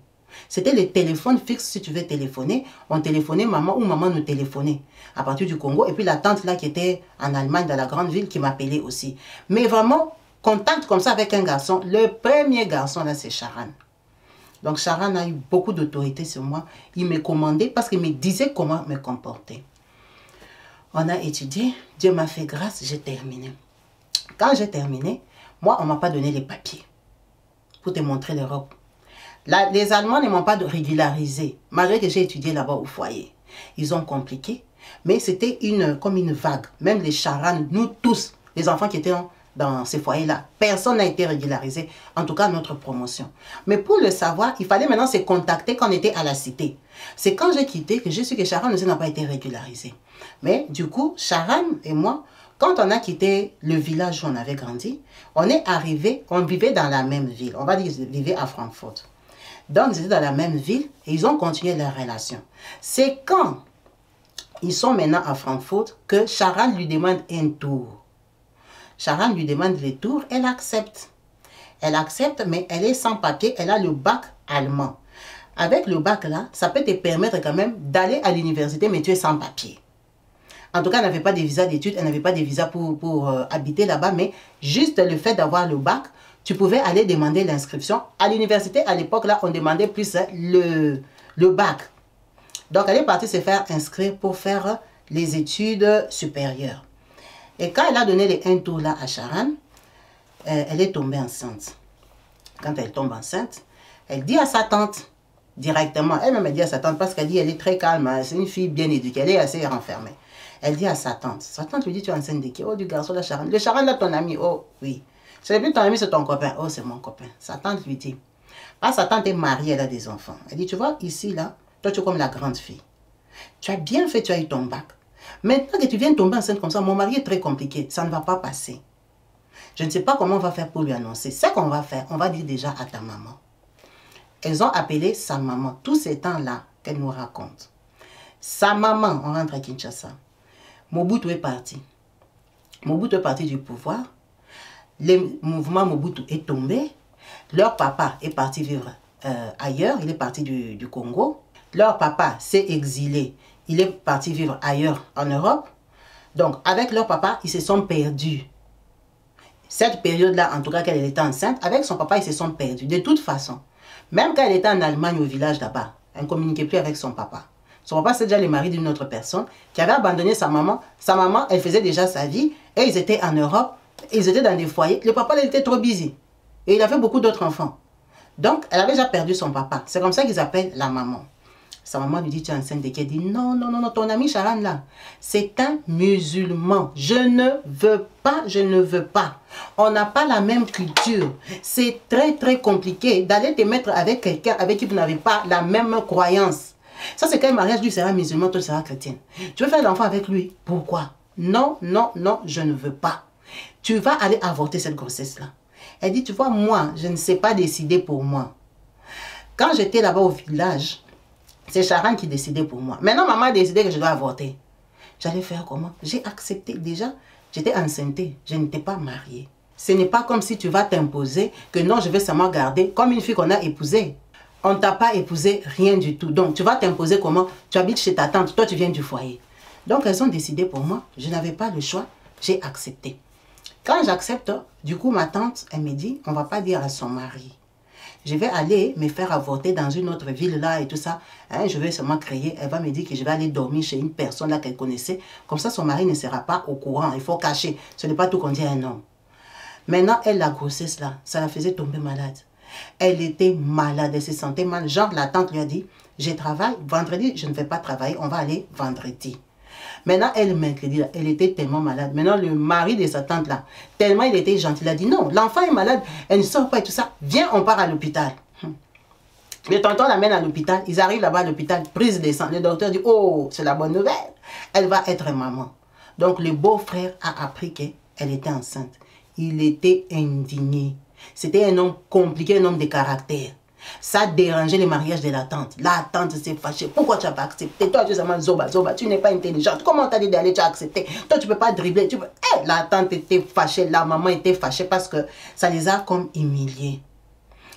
C'était les téléphones fixes. Si tu veux téléphoner, on téléphonait maman ou maman nous téléphonait à partir du Congo. Et puis la tante là qui était en Allemagne, dans la grande ville, qui m'appelait aussi. Mais vraiment, contact comme ça avec un garçon. Le premier garçon là, c'est Charan. Donc Charan a eu beaucoup d'autorité sur moi. Il me commandait parce qu'il me disait comment me comporter. On a étudié. Dieu m'a fait grâce, j'ai terminé. Quand j'ai terminé, moi, on ne m'a pas donné les papiers pour te montrer l'Europe. Les Allemands ne m'ont pas régularisé, malgré que j'ai étudié là-bas au foyer. Ils ont compliqué, mais c'était comme une vague. Même les Charan, nous tous, les enfants qui étaient dans ces foyers-là, personne n'a été régularisé, en tout cas notre promotion. Mais pour le savoir, il fallait maintenant se contacter quand on était à la cité. C'est quand j'ai quitté que j'ai su que Charan n'a pas été régularisé. Mais du coup, Charan et moi, quand on a quitté le village où on avait grandi, on est arrivé, on vivait dans la même ville. On va dire qu'ils vivaient à Francfort. Donc, ils étaient dans la même ville et ils ont continué leur relation. C'est quand ils sont maintenant à Francfort que Charan lui demande un tour. Sharon lui demande les tours, elle accepte. Elle accepte, mais elle est sans papier, elle a le bac allemand. Avec le bac là, ça peut te permettre quand même d'aller à l'université, mais tu es sans papier. En tout cas, elle n'avait pas de visa d'études, elle n'avait pas de visa pour habiter là-bas, mais juste le fait d'avoir le bac, tu pouvais aller demander l'inscription. À l'université, à l'époque, là, on demandait plus le bac. Donc, elle est partie se faire inscrire pour faire les études supérieures. Et quand elle a donné les 1 tour là à Sharon, elle est tombée enceinte. Quand elle tombe enceinte, elle dit à sa tante, directement, elle-même dit à sa tante, parce qu'elle dit elle est très calme, hein, c'est une fille bien éduquée, elle est assez renfermée. Elle dit à sa tante lui dit, tu es enceinte de qui? Oh, du garçon de Sharon. Le Sharon là, ton ami? Oh, oui. C'est plus ton ami, c'est ton copain. Oh, c'est mon copain. Sa tante lui dit, ah, sa tante est mariée, elle a des enfants. Elle dit, tu vois, ici, là, toi, tu es comme la grande fille. Tu as bien fait, tu as eu ton bac. Maintenant que tu viens tomber enceinte comme ça, mon mari est très compliqué, ça ne va pas passer. Je ne sais pas comment on va faire pour lui annoncer. Ce qu'on va faire, on va dire déjà à ta maman. Elles ont appelé sa maman, tous ces temps-là qu'elle nous raconte. Sa maman, on rentre à Kinshasa. Mobutu est parti. Mobutu est parti du pouvoir. Le mouvement Mobutu est tombé. Leur papa est parti vivre ailleurs. Il est parti du Congo. Leur papa s'est exilé. Il est parti vivre ailleurs en Europe. Donc, avec leur papa, ils se sont perdus. Cette période-là, en tout cas, qu'elle était enceinte, avec son papa, ils se sont perdus. De toute façon, même quand elle était en Allemagne, au village là-bas, elle ne communiquait plus avec son papa. Son papa, c'est déjà le mari d'une autre personne qui avait abandonné sa maman. Sa maman, elle faisait déjà sa vie et ils étaient en Europe. Ils étaient dans des foyers. Le papa, il était trop busy. Et il avait beaucoup d'autres enfants. Donc, elle avait déjà perdu son papa. C'est comme ça qu'ils appellent la maman. Sa maman lui dit, tu es enceinte de qui? Elle dit, non, non, non, non, ton ami Sharon là, c'est un musulman. Je ne veux pas, je ne veux pas. On n'a pas la même culture. C'est très, très compliqué d'aller te mettre avec quelqu'un avec qui vous n'avez pas la même croyance. Ça, c'est qu'un mariage, lui sera musulman, toi, tu seras chrétienne. Tu veux faire l'enfant avec lui? Pourquoi? Non, non, non, je ne veux pas. Tu vas aller avorter cette grossesse-là. Elle dit, tu vois, moi, je ne sais pas décider pour moi. Quand j'étais là-bas au village, c'est Sharon qui décidait pour moi. Maintenant, maman a décidé que je dois avorter. J'allais faire comment? J'ai accepté déjà. J'étais enceinte. Je n'étais pas mariée. Ce n'est pas comme si tu vas t'imposer que non, je vais seulement garder comme une fille qu'on a épousée. On ne t'a pas épousé, rien du tout. Donc, tu vas t'imposer comment? Tu habites chez ta tante, toi, tu viens du foyer. Donc, elles ont décidé pour moi. Je n'avais pas le choix. J'ai accepté. Quand j'accepte, du coup, ma tante, elle me dit, on ne va pas dire à son mari. Je vais aller me faire avorter dans une autre ville là et tout ça. Hein, je vais seulement créer. Elle va me dire que je vais aller dormir chez une personne là qu'elle connaissait. Comme ça, son mari ne sera pas au courant. Il faut cacher. Ce n'est pas tout qu'on dit à un homme. Maintenant, elle, la grossesse là, ça la faisait tomber malade. Elle était malade, elle se sentait mal. Genre, la tante lui a dit, je travaille. Vendredi, je ne vais pas travailler. On va aller vendredi. Maintenant, elle, mercredi, elle était tellement malade. Maintenant, le mari de sa tante là, tellement il était gentil, il a dit non, l'enfant est malade, elle ne sort pas et tout ça. Viens, on part à l'hôpital. Le tonton l'amène à l'hôpital. Ils arrivent là-bas à l'hôpital, prise de sang. Le docteur dit, oh, c'est la bonne nouvelle. Elle va être maman. Donc, le beau-frère a appris qu'elle était enceinte. Il était indigné. C'était un homme compliqué, un homme de caractère. Ça dérangeait le mariage de la tante. La tante s'est fâchée. Pourquoi tu n'as pas accepté? Toi, tu es seulement Zoba, Zoba. Tu n'es pas intelligente. Comment on t'a dit d'aller, tu as accepté? Toi, tu ne peux pas dribbler. Tu peux... Hey, la tante était fâchée. La maman était fâchée parce que ça les a comme humiliés.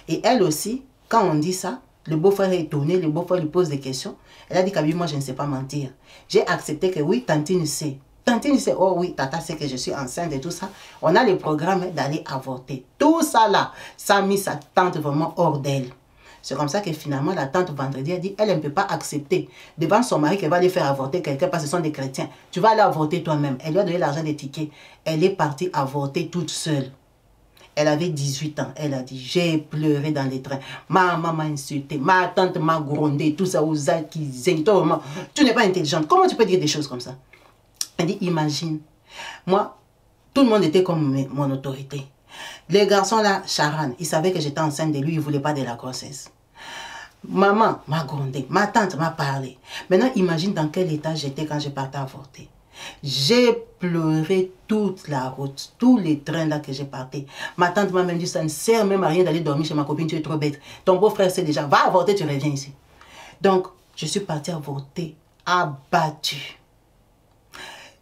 Et elle aussi, quand on dit ça, le beau-frère est étonné. Le beau-frère lui pose des questions. Elle a dit qu'à lui, moi, je ne sais pas mentir. J'ai accepté que oui, tantine sait. Tantine sait, oh oui, tata sait que je suis enceinte et tout ça. On a le programme d'aller avorter. Tout ça là, ça a mis sa tante vraiment hors d'elle. C'est comme ça que finalement, la tante vendredi a dit, elle ne peut pas accepter devant son mari qu'elle va aller faire avorter quelqu'un parce que ce sont des chrétiens. Tu vas aller avorter toi-même. Elle lui a donné l'argent des tickets. Elle est partie avorter toute seule. Elle avait 18 ans. Elle a dit, j'ai pleuré dans les trains. Ma maman m'a insulté. Ma tante m'a grondé. Tout ça aux acquis. Tu n'es pas intelligente. Comment tu peux dire des choses comme ça? Elle dit, imagine. Moi, tout le monde était comme mon autorité. Les garçons là, Sharon, ils savaient que j'étais enceinte de lui, ils ne voulaient pas de la grossesse. Maman m'a grondé, ma tante m'a parlé. Maintenant, imagine dans quel état j'étais quand je partais avorter. J'ai pleuré toute la route, tous les trains là que j'ai parté. Ma tante m'a même dit, ça ne sert même à rien d'aller dormir chez ma copine, tu es trop bête. Ton beau-frère sait déjà, va avorter, tu reviens ici. Donc, je suis partie avorter, abattue.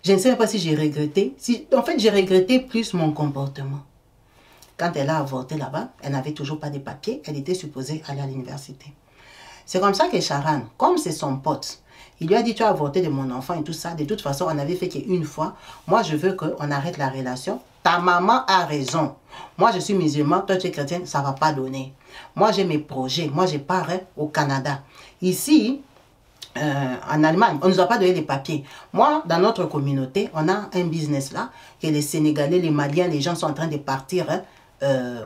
Je ne sais pas si j'ai regretté. En fait, j'ai regretté plus mon comportement. Quand elle a avorté là-bas, elle n'avait toujours pas de papiers. Elle était supposée aller à l'université. C'est comme ça que Sharan, comme c'est son pote, il lui a dit, tu as avorté de mon enfant et tout ça. De toute façon, on avait fait qu'une fois. Moi, je veux qu'on arrête la relation. Ta maman a raison. Moi, je suis musulman, toi, tu es chrétienne, ça ne va pas donner. Moi, j'ai mes projets. Moi, je pars au Canada. Ici, en Allemagne, on ne nous a pas donné les papiers. Moi, dans notre communauté, on a un business là, que les Sénégalais, les Maliens, les gens sont en train de partir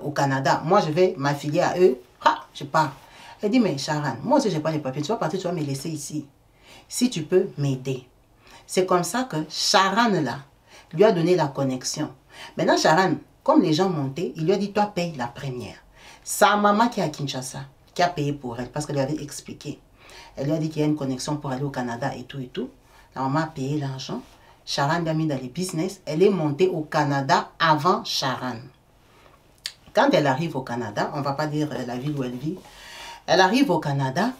au Canada. Moi, je vais m'affilier à eux. Ah, je pars. Elle dit, mais Sharan, moi aussi, je n'ai pas les papiers. Tu vas partir, tu vas me laisser ici. Si tu peux m'aider. C'est comme ça que Sharan, là, lui a donné la connexion. Maintenant, Sharan, comme les gens montaient, il lui a dit, toi, paye la première. Sa maman qui est à Kinshasa, qui a payé pour elle, parce qu'elle lui avait expliqué. Elle lui a dit qu'il y a une connexion pour aller au Canada et tout et tout. La maman a payé l'argent. Sharan l'a mis dans les business. Elle est montée au Canada avant Sharan. Quand elle arrive au Canada, on ne va pas dire la ville où elle vit. Elle arrive au Canada,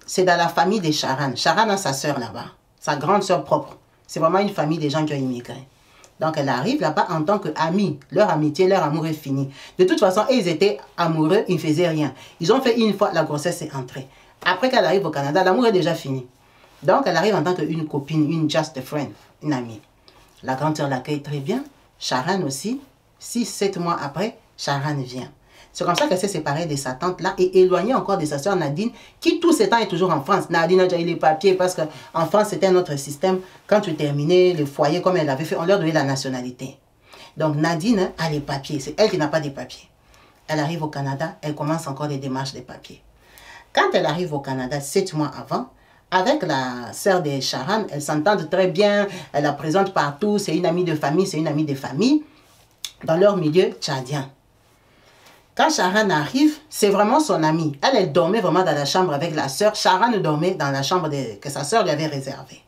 c'est dans la famille de Sharan. Sharan a sa soeur là-bas, sa grande soeur propre. C'est vraiment une famille de gens qui ont immigré. Donc elle arrive là-bas en tant qu'amie. Leur amitié, leur amour est fini. De toute façon, ils étaient amoureux, ils ne faisaient rien. Ils ont fait une fois, la grossesse est entrée. Après qu'elle arrive au Canada, l'amour est déjà fini. Donc elle arrive en tant qu'une copine, une just friend, une amie. La grande soeur l'accueille très bien. Sharan aussi. 6-7 mois après, Sharan vient. C'est comme ça qu'elle s'est séparée de sa tante-là et éloignée encore de sa soeur Nadine, qui tout ce temps est toujours en France. Nadine a déjà eu les papiers parce qu'en France, c'était un autre système. Quand tu terminais le foyer comme elle l'avait fait, on leur donnait la nationalité. Donc Nadine a les papiers. C'est elle qui n'a pas de papiers. Elle arrive au Canada, elle commence encore les démarches des papiers. Quand elle arrive au Canada 7 mois avant, avec la sœur de Sharan, elles s'entendent très bien, elle la présente partout, c'est une amie de famille, c'est une amie de famille, dans leur milieu tchadien. Quand Sharan arrive, c'est vraiment son amie. Elle dormait vraiment dans la chambre avec la sœur. Sharan dormait dans la chambre que sa sœur lui avait réservée.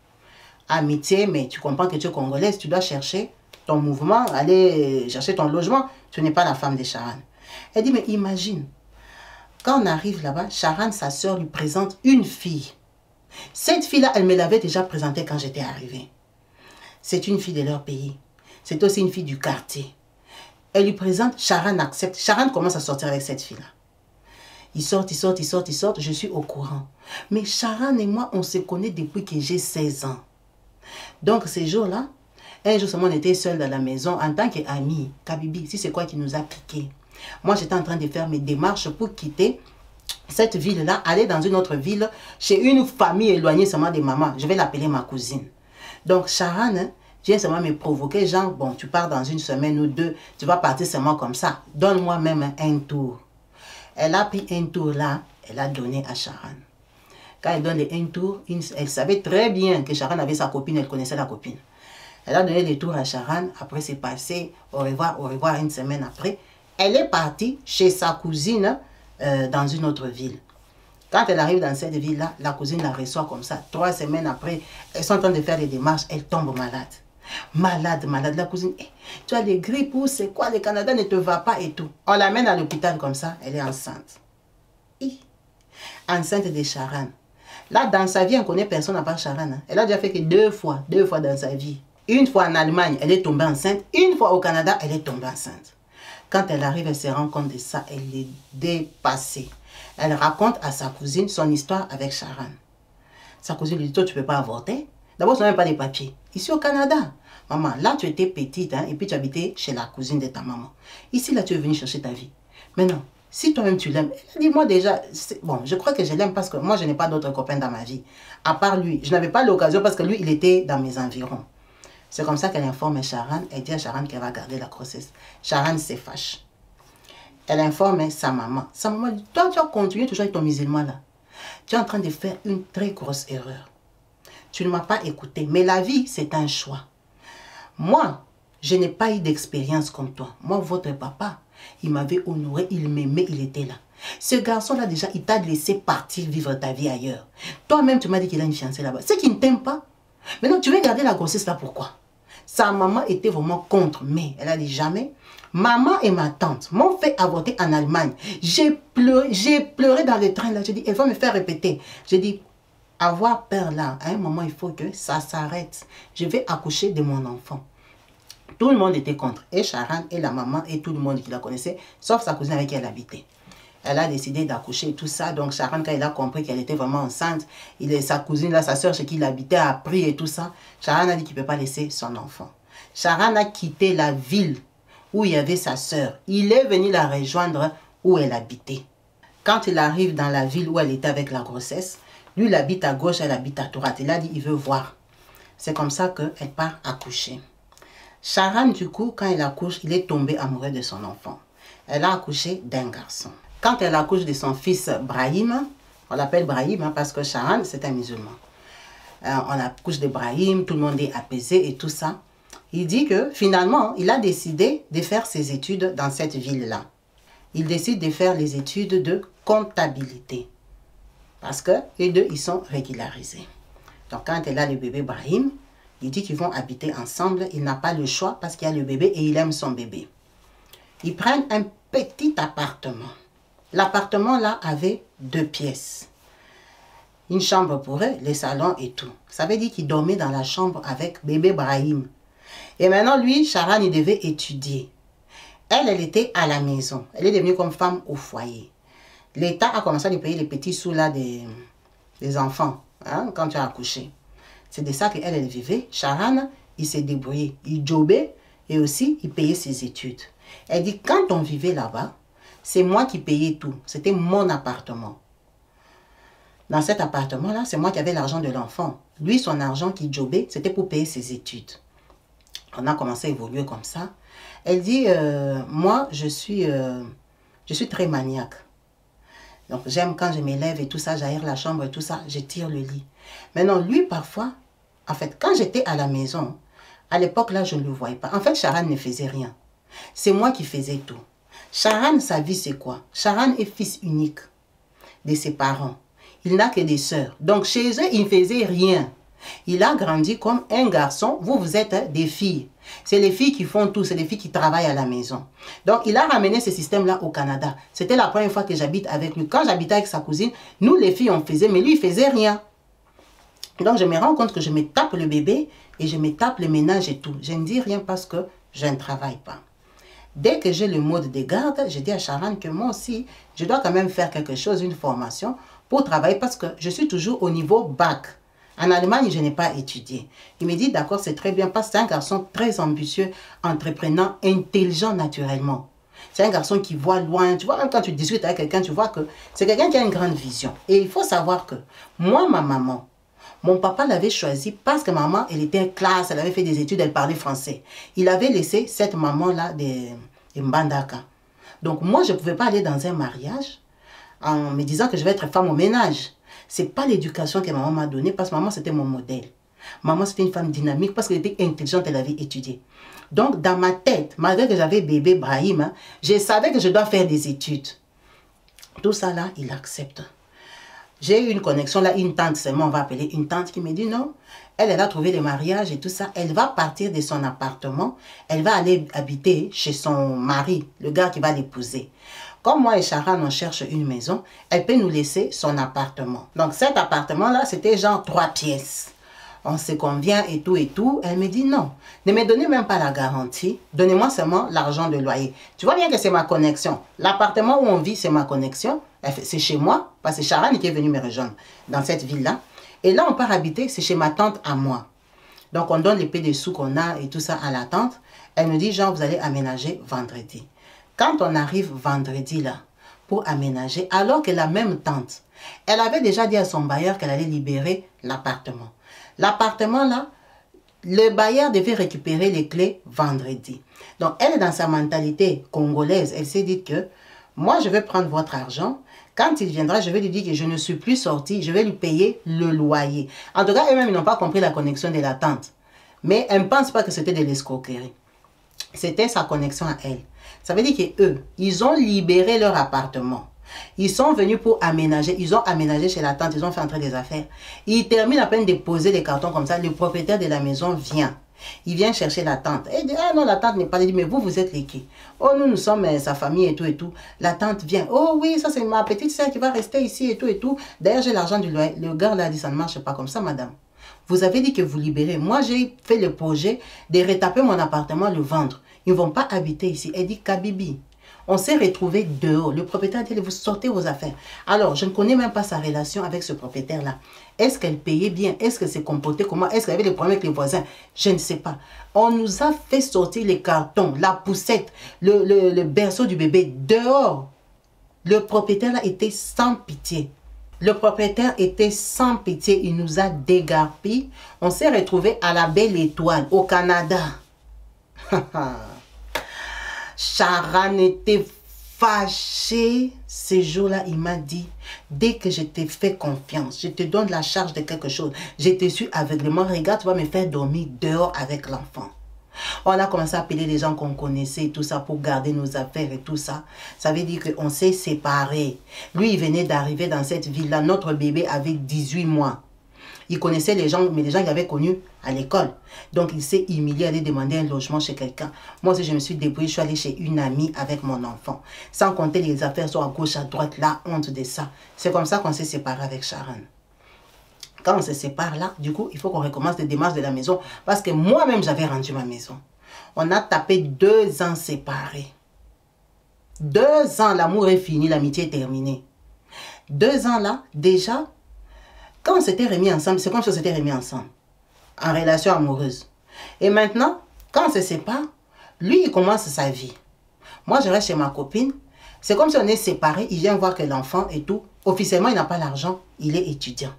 Amitié, mais tu comprends que tu es congolaise, tu dois chercher ton mouvement, aller chercher ton logement. Tu n'es pas la femme de Sharan. Elle dit, mais imagine, quand on arrive là-bas, Sharan, sa sœur, lui présente une fille. Cette fille-là, elle me l'avait déjà présentée quand j'étais arrivée. C'est une fille de leur pays. C'est aussi une fille du quartier. Elle lui présente, Sharan accepte. Sharan commence à sortir avec cette fille-là. Ils sortent, je suis au courant. Mais Sharan et moi, on se connaît depuis que j'ai 16 ans. Donc ces jours-là, un jour seulement on était seuls dans la maison en tant qu'amis. Kabibi, si c'est quoi qui nous a piqué. Moi, j'étais en train de faire mes démarches pour quitter cette ville-là, aller dans une autre ville, chez une famille éloignée seulement de maman. Je vais l'appeler ma cousine. Donc Sharan vient seulement me provoquer, genre, bon, tu pars dans une semaine ou deux, tu vas partir seulement comme ça. Donne-moi même un tour. Elle a pris un tour là, elle a donné à Sharan. Quand elle donne un tour, elle savait très bien que Sharan avait sa copine, elle connaissait la copine. Elle a donné des tours à Sharan, après c'est passé, au revoir, une semaine après. Elle est partie chez sa cousine dans une autre ville. Quand elle arrive dans cette ville-là, la cousine la reçoit comme ça. 3 semaines après, elles sont en train de faire des démarches, elle tombe malade. Malade. La cousine, tu as des grippes ou c'est quoi, le Canada ne te va pas et tout. On l'amène à l'hôpital comme ça, elle est enceinte. Enceinte de Sharan. Là, dans sa vie, on ne connaît personne à part Sharan. Hein. Elle a déjà fait que deux fois dans sa vie. Une fois en Allemagne, elle est tombée enceinte. Une fois au Canada, elle est tombée enceinte. Quand elle arrive, elle se rend compte de ça, elle est dépassée. Elle raconte à sa cousine son histoire avec Sharan. Sa cousine lui dit, toi, tu ne peux pas avorter. D'abord, tu n'as même pas de papiers. Ici au Canada, maman, là, tu étais petite, hein, et puis tu habitais chez la cousine de ta maman. Ici, là, tu es venue chercher ta vie. Maintenant, si toi-même tu l'aimes, dis-moi déjà, bon, je crois que je l'aime parce que moi, je n'ai pas d'autres copains dans ma vie. À part lui, je n'avais pas l'occasion parce que lui, il était dans mes environs. C'est comme ça qu'elle informe Sharan. Elle dit à Sharan qu'elle va garder la grossesse. Sharan se fâche. Elle informe sa maman. Sa maman dit, toi, tu as continué toujours avec ton musulman là. Tu es en train de faire une très grosse erreur. Tu ne m'as pas écouté. Mais la vie, c'est un choix. Moi, je n'ai pas eu d'expérience comme toi. Moi, votre papa, il m'avait honoré, il m'aimait, il était là. Ce garçon-là, déjà, il t'a laissé partir vivre ta vie ailleurs. Toi-même, tu m'as dit qu'il a une fiancée là-bas. C'est qu'il ne t'aime pas. Maintenant, tu veux garder la grossesse là, pourquoi? Sa maman était vraiment contre, mais elle a dit jamais. Maman et ma tante m'ont fait avorter en Allemagne. J'ai pleuré dans le train là. J'ai dit, elle va me faire répéter. J'ai dit, avoir peur là, à un moment, il faut que ça s'arrête. Je vais accoucher de mon enfant. Tout le monde était contre. Et Sharon, et la maman, et tout le monde qui la connaissait, sauf sa cousine avec qui elle habitait. Elle a décidé d'accoucher et tout ça. Donc Sharon, quand elle a compris qu'elle était vraiment enceinte, sa cousine, là, sa soeur chez qui il habitait, a pris et tout ça. Sharon a dit qu'il ne peut pas laisser son enfant. Sharon a quitté la ville où il y avait sa soeur. Il est venu la rejoindre où elle habitait. Quand il arrive dans la ville où elle était avec la grossesse, lui, il habite à gauche, elle habite à droite. Il a dit, il veut voir. C'est comme ça qu'elle part accoucher. Sharon, du coup, quand elle accouche, il est tombé amoureux de son enfant. Elle a accouché d'un garçon. Quand elle accouche de son fils Brahim, on l'appelle Brahim hein, parce que Sharon, c'est un musulman. On accouche de Brahim, tout le monde est apaisé et tout ça. Il dit que finalement, il a décidé de faire ses études dans cette ville-là. Il décide de faire les études de comptabilité. Parce que les deux, ils sont régularisés. Donc quand elle a le bébé Brahim, il dit qu'ils vont habiter ensemble. Il n'a pas le choix parce qu'il y a le bébé et il aime son bébé. Ils prennent un petit appartement. L'appartement là avait 2 pièces. Une chambre pour eux, le salon et tout. Ça veut dire qu'il dormait dans la chambre avec bébé Brahim. Et maintenant lui, Sharon, il devait étudier. Elle était à la maison. Elle est devenue comme femme au foyer. L'État a commencé à lui payer les petits sous là des enfants hein, quand tu as accouché. C'est de ça qu'elle vivait. Sharon, il s'est débrouillé. Il jobait et aussi il payait ses études. Elle dit, quand on vivait là-bas, c'est moi qui payais tout. C'était mon appartement. Dans cet appartement-là, c'est moi qui avais l'argent de l'enfant. Lui, son argent qu'il jobait, c'était pour payer ses études. On a commencé à évoluer comme ça. Elle dit, moi, je suis très maniaque. Donc, j'aime quand je m'élève et tout ça, j'aère la chambre et tout ça, je tire le lit. Maintenant, lui, parfois, en fait, quand j'étais à la maison, à l'époque, là, je ne le voyais pas. En fait, Sharon ne faisait rien. C'est moi qui faisais tout. Sharon, sa vie, c'est quoi? Sharon est fils unique de ses parents. Il n'a que des sœurs. Donc, chez eux, il ne faisait rien. Il a grandi comme un garçon. Vous, vous êtes des filles. C'est les filles qui font tout. C'est les filles qui travaillent à la maison. Donc, il a ramené ce système-là au Canada. C'était la première fois que j'habite avec lui. Quand j'habitais avec sa cousine, nous, les filles, on faisait, mais lui, il ne faisait rien. Donc, je me rends compte que je me tape le bébé et je me tape le ménage et tout. Je ne dis rien parce que je ne travaille pas. Dès que j'ai le mode de garde, je dis à Sharon que moi aussi, je dois quand même faire quelque chose, une formation pour travailler parce que je suis toujours au niveau bac. En Allemagne, je n'ai pas étudié. Il me dit, d'accord, c'est très bien parce que c'est un garçon très ambitieux, entreprenant, intelligent naturellement. C'est un garçon qui voit loin. Tu vois, même quand tu discutes avec quelqu'un, tu vois que c'est quelqu'un qui a une grande vision. Et il faut savoir que moi, ma maman, mon papa l'avait choisi parce que maman, elle était classe, elle avait fait des études, elle parlait français. Il avait laissé cette maman-là de Mbandaka. Donc moi, je ne pouvais pas aller dans un mariage en me disant que je vais être femme au ménage. Ce n'est pas l'éducation que maman m'a donnée parce que maman, c'était mon modèle. Maman, c'était une femme dynamique parce qu'elle était intelligente, elle avait étudié. Donc, dans ma tête, malgré que j'avais bébé Brahim, hein, je savais que je dois faire des études. Tout ça là, il accepte. J'ai eu une connexion là, une tante, seulement on va appeler une tante qui me dit non, elle a trouvé le mariage et tout ça, elle va partir de son appartement, elle va aller habiter chez son mari, le gars qui va l'épouser. Comme moi et Sharon, on cherche une maison, elle peut nous laisser son appartement. Donc cet appartement-là, c'était genre 3 pièces. On se convient et tout et tout. Elle me dit non, ne me donnez même pas la garantie, donnez-moi seulement l'argent de loyer. Tu vois bien que c'est ma connexion. L'appartement où on vit, c'est ma connexion. C'est chez moi, parce que c'est Sharon qui est venu me rejoindre dans cette ville-là. Et là, on part habiter, c'est chez ma tante à moi. Donc, on donne les peu de sous qu'on a et tout ça à la tante. Elle me dit, genre, vous allez aménager vendredi. Quand on arrive vendredi là, pour aménager, alors que la même tante, elle avait déjà dit à son bailleur qu'elle allait libérer l'appartement. L'appartement là, le bailleur devait récupérer les clés vendredi. Donc, elle est dans sa mentalité congolaise. Elle s'est dit que moi, je vais prendre votre argent. Quand il viendra, je vais lui dire que je ne suis plus sortie. Je vais lui payer le loyer. En tout cas, eux-mêmes, ils n'ont pas compris la connexion de la tante. Mais elle ne pense pas que c'était de l'escroquerie. C'était sa connexion à elle. Ça veut dire qu'eux, ils ont libéré leur appartement. Ils sont venus pour aménager. Ils ont aménagé chez la tante. Ils ont fait entrer des affaires. Ils terminent à peine de poser les cartons comme ça. Le propriétaire de la maison vient. Il vient chercher la tante. Et il dit, ah non, la tante n'est pas là. Il dit, mais vous êtes les qui? Oh, nous sommes sa famille et tout et tout. La tante vient. Oh oui, ça c'est ma petite soeur qui va rester ici et tout et tout. D'ailleurs, j'ai l'argent du loyer. Le gars là a dit, ça ne marche pas comme ça, madame. Vous avez dit que vous libérez. Moi, j'ai fait le projet de retaper mon appartement, le vendre. Ils ne vont pas habiter ici. Elle dit, Kabibi. On s'est retrouvés dehors. Le propriétaire dit, vous sortez vos affaires. Alors, je ne connais même pas sa relation avec ce propriétaire-là. Est-ce qu'elle payait bien? Est-ce qu'elle s'est comportée comment? Est-ce qu'elle avait des problèmes avec les voisins? Je ne sais pas. On nous a fait sortir les cartons, la poussette, le berceau du bébé dehors. Le propriétaire-là était sans pitié. Le propriétaire était sans pitié. Il nous a dégarpis. On s'est retrouvés à la Belle Étoile, au Canada. Sharan était fâché. Ce jour-là, il m'a dit, dès que je t'ai fait confiance, je te donne la charge de quelque chose, je te suis aveuglément, regarde, tu vas me faire dormir dehors avec l'enfant. On a commencé à appeler les gens qu'on connaissait et tout ça pour garder nos affaires et tout ça. Ça veut dire qu'on s'est séparés. Lui, il venait d'arriver dans cette ville-là. Notre bébé avait 18 mois. Il connaissait les gens, mais les gens qu'il avait connus à l'école. Donc, il s'est humilié, aller demander un logement chez quelqu'un. Moi aussi, je me suis débrouillée, je suis allée chez une amie avec mon enfant. Sans compter les affaires sont à gauche, à droite, la honte de ça. C'est comme ça qu'on s'est séparés avec Sharon. Quand on se sépare là, du coup, il faut qu'on recommence les démarches de la maison. Parce que moi-même, j'avais rendu ma maison. On a tapé 2 ans séparés. 2 ans, l'amour est fini, l'amitié est terminée. 2 ans là, déjà, quand on s'était remis ensemble, c'est comme si on s'était remis ensemble. En relation amoureuse. Et maintenant, quand on se sépare, lui, il commence sa vie. Moi, je reste chez ma copine. C'est comme si on est séparés. Il vient voir que l'enfant et tout. Officiellement, il n'a pas l'argent. Il est étudiant.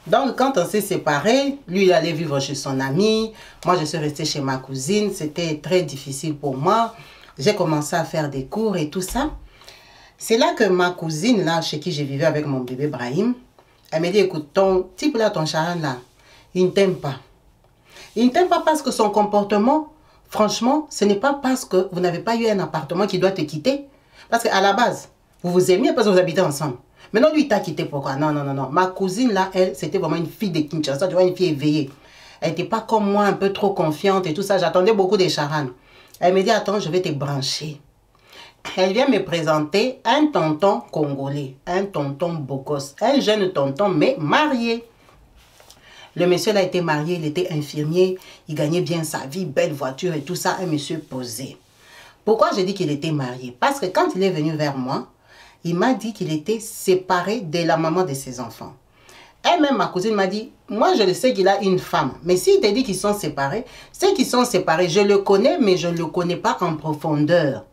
Donc, quand on s'est séparés, lui, il allait vivre chez son ami. Moi, je suis restée chez ma cousine. C'était très difficile pour moi. J'ai commencé à faire des cours et tout ça. C'est là que ma cousine, là, chez qui je vivais avec mon bébé Brahim, elle m'a dit, écoute, ton type là, ton Sharan là, il ne t'aime pas. Il ne t'aime pas parce que son comportement, franchement, ce n'est pas parce que vous n'avez pas eu un appartement qui doit te quitter. Parce qu'à la base, vous vous aimiez parce que vous habitez ensemble. Maintenant, lui, il t'a quitté. Pourquoi? Non, non, non, non. Ma cousine, là, elle, c'était vraiment une fille de Kinshasa. Tu vois, une fille éveillée. Elle n'était pas comme moi, un peu trop confiante et tout ça. J'attendais beaucoup des Sharan. Elle me dit, attends, je vais te brancher. Elle vient me présenter un tonton congolais, un tonton beau gosse, un jeune tonton, mais marié. Le monsieur là était marié, il était infirmier, il gagnait bien sa vie, belle voiture et tout ça, un monsieur posé. Pourquoi je dis qu'il était marié? Parce que quand il est venu vers moi, il m'a dit qu'il était séparé de la maman de ses enfants. Elle-même, ma cousine m'a dit, moi je le sais qu'il a une femme, mais s'il te dit qu'ils sont séparés, c'est qu'ils sont séparés. Je le connais, mais je ne le connais pas en profondeur.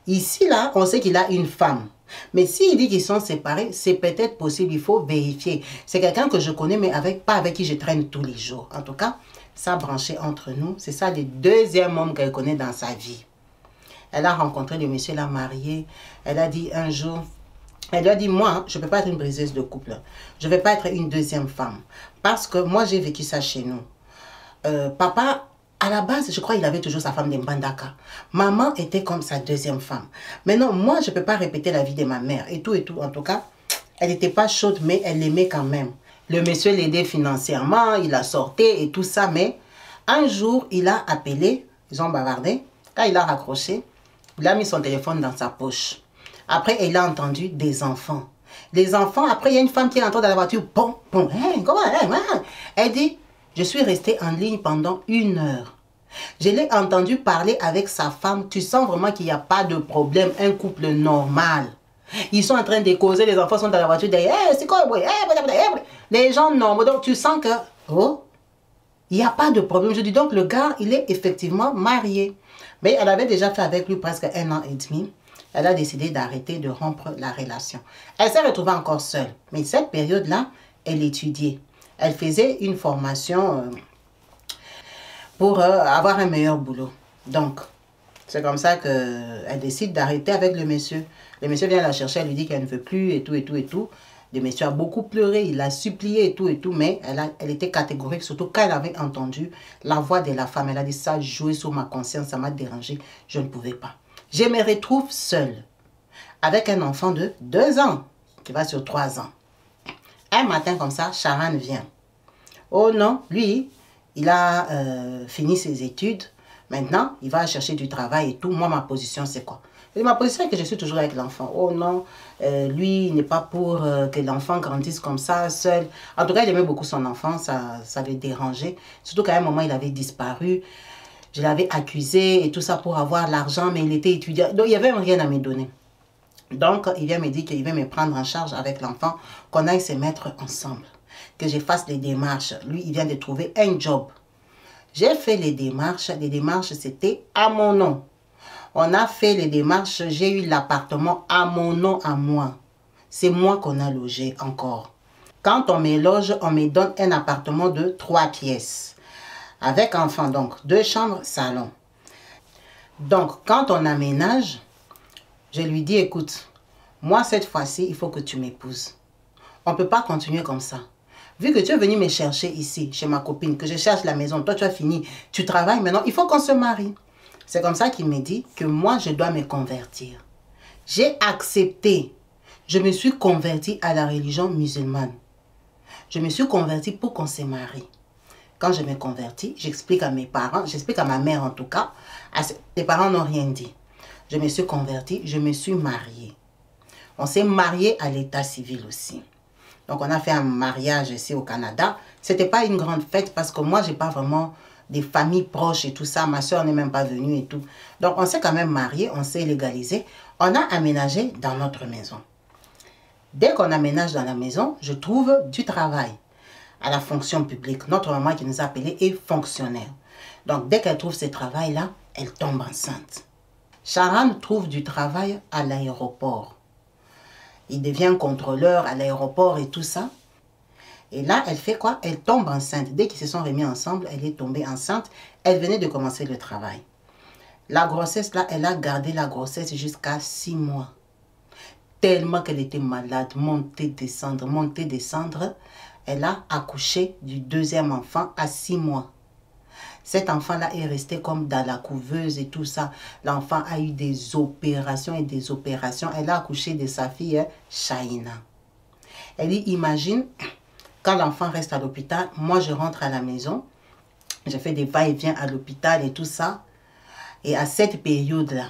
Ici, là, on sait qu'il a une femme. Mais s'il dit qu'ils sont séparés, c'est peut-être possible, il faut vérifier. C'est quelqu'un que je connais, mais pas avec qui je traîne tous les jours. En tout cas, ça a branché entre nous. C'est ça le deuxième homme qu'elle connaît dans sa vie. Elle a rencontré le monsieur, l'a marié. Elle a dit un jour, elle lui a dit, moi, je ne peux pas être une briseuse de couple. Je ne vais pas être une deuxième femme. Parce que moi, j'ai vécu ça chez nous. Papa, à la base, je crois qu'il avait toujours sa femme de Mbandaka. Maman était comme sa deuxième femme. Maintenant, moi, je ne peux pas répéter la vie de ma mère. Et tout, et tout. En tout cas, elle n'était pas chaude, mais elle l'aimait quand même. Le monsieur l'aidait financièrement, il la sortait et tout ça. Mais un jour, il a appelé, ils ont bavardé. Quand il a raccroché, il a mis son téléphone dans sa poche. Après, il a entendu des enfants. Les enfants, après, il y a une femme qui est entrée dans la voiture. Bon, bon, hein, comment, hein. Elle dit, je suis restée en ligne pendant 1 heure. Je l'ai entendu parler avec sa femme. Tu sens vraiment qu'il n'y a pas de problème. Un couple normal. Ils sont en train de causer. Les enfants sont dans la voiture. C'est quoi? Les gens normaux. Donc, tu sens que, oh, il n'y a pas de problème. Je dis donc, le gars, il est effectivement marié. Mais elle avait déjà fait avec lui presque 1 an et demi. Elle a décidé d'arrêter, de rompre la relation. Elle s'est retrouvée encore seule. Mais cette période-là, elle étudiait. Elle faisait une formation pour avoir un meilleur boulot. Donc, c'est comme ça qu'elle décide d'arrêter avec le monsieur. Le monsieur vient la chercher, elle lui dit qu'elle ne veut plus et tout, et tout, et tout. Le monsieur a beaucoup pleuré, il a supplié et tout, mais elle était catégorique, surtout quand elle avait entendu la voix de la femme. Elle a dit, ça jouait sur ma conscience, ça m'a dérangé, je ne pouvais pas. Je me retrouve seule, avec un enfant de 2 ans, qui va sur 3 ans. Un matin comme ça, Sharan vient. Oh non, lui, il a fini ses études. Maintenant, il va chercher du travail et tout. Moi, ma position, c'est quoi? Et ma position est que je suis toujours avec l'enfant. Oh non, lui, il n'est pas pour que l'enfant grandisse comme ça, seul. En tout cas, il aimait beaucoup son enfant, ça le dérangeait. Surtout qu'à un moment, il avait disparu. Je l'avais accusé et tout ça pour avoir l'argent, mais il était étudiant. Donc, il n'y avait rien à me donner. Donc, il vient me dire qu'il va me prendre en charge avec l'enfant, qu'on aille se mettre ensemble, que je fasse les démarches. Lui, il vient de trouver un job. J'ai fait les démarches c'était à mon nom. On a fait les démarches, j'ai eu l'appartement à mon nom, à moi. C'est moi qu'on a logé encore. Quand on me loge, on me donne un appartement de 3 pièces. Avec enfant, donc 2 chambres, salon. Donc, quand on aménage, je lui dis, écoute, moi cette fois-ci, il faut que tu m'épouses. On ne peut pas continuer comme ça. Vu que tu es venu me chercher ici, chez ma copine, que je cherche la maison, toi tu as fini, tu travailles maintenant, il faut qu'on se marie. C'est comme ça qu'il me dit que moi je dois me convertir. J'ai accepté. Je me suis convertie à la religion musulmane. Je me suis convertie pour qu'on se marie. Quand je me convertis, j'explique à mes parents, j'explique à ma mère en tout cas, les parents n'ont rien dit. Je me suis convertie, je me suis mariée. On s'est marié à l'état civil aussi. Donc, on a fait un mariage ici au Canada. Ce n'était pas une grande fête parce que moi, je n'ai pas vraiment des familles proches et tout ça. Ma soeur n'est même pas venue et tout. Donc, on s'est quand même marié, on s'est légalisé. On a aménagé dans notre maison. Dès qu'on aménage dans la maison, je trouve du travail à la fonction publique. Notre maman qui nous a appelés est fonctionnaire. Donc, dès qu'elle trouve ce travail-là, elle tombe enceinte. Sharan trouve du travail à l'aéroport. Il devient contrôleur à l'aéroport et tout ça. Et là, elle fait quoi? Elle tombe enceinte. Dès qu'ils se sont remis ensemble, elle est tombée enceinte. Elle venait de commencer le travail. La grossesse, là, elle a gardé la grossesse jusqu'à 6 mois. Tellement qu'elle était malade, monter, descendre. Elle a accouché du 2e enfant à 6 mois. Cet enfant-là est resté comme dans la couveuse et tout ça. L'enfant a eu des opérations et des opérations. Elle a accouché de sa fille, Shaina. Elle dit, imagine, quand l'enfant reste à l'hôpital, moi je rentre à la maison. Je fais des va-et-vient à l'hôpital et tout ça. Et à cette période-là,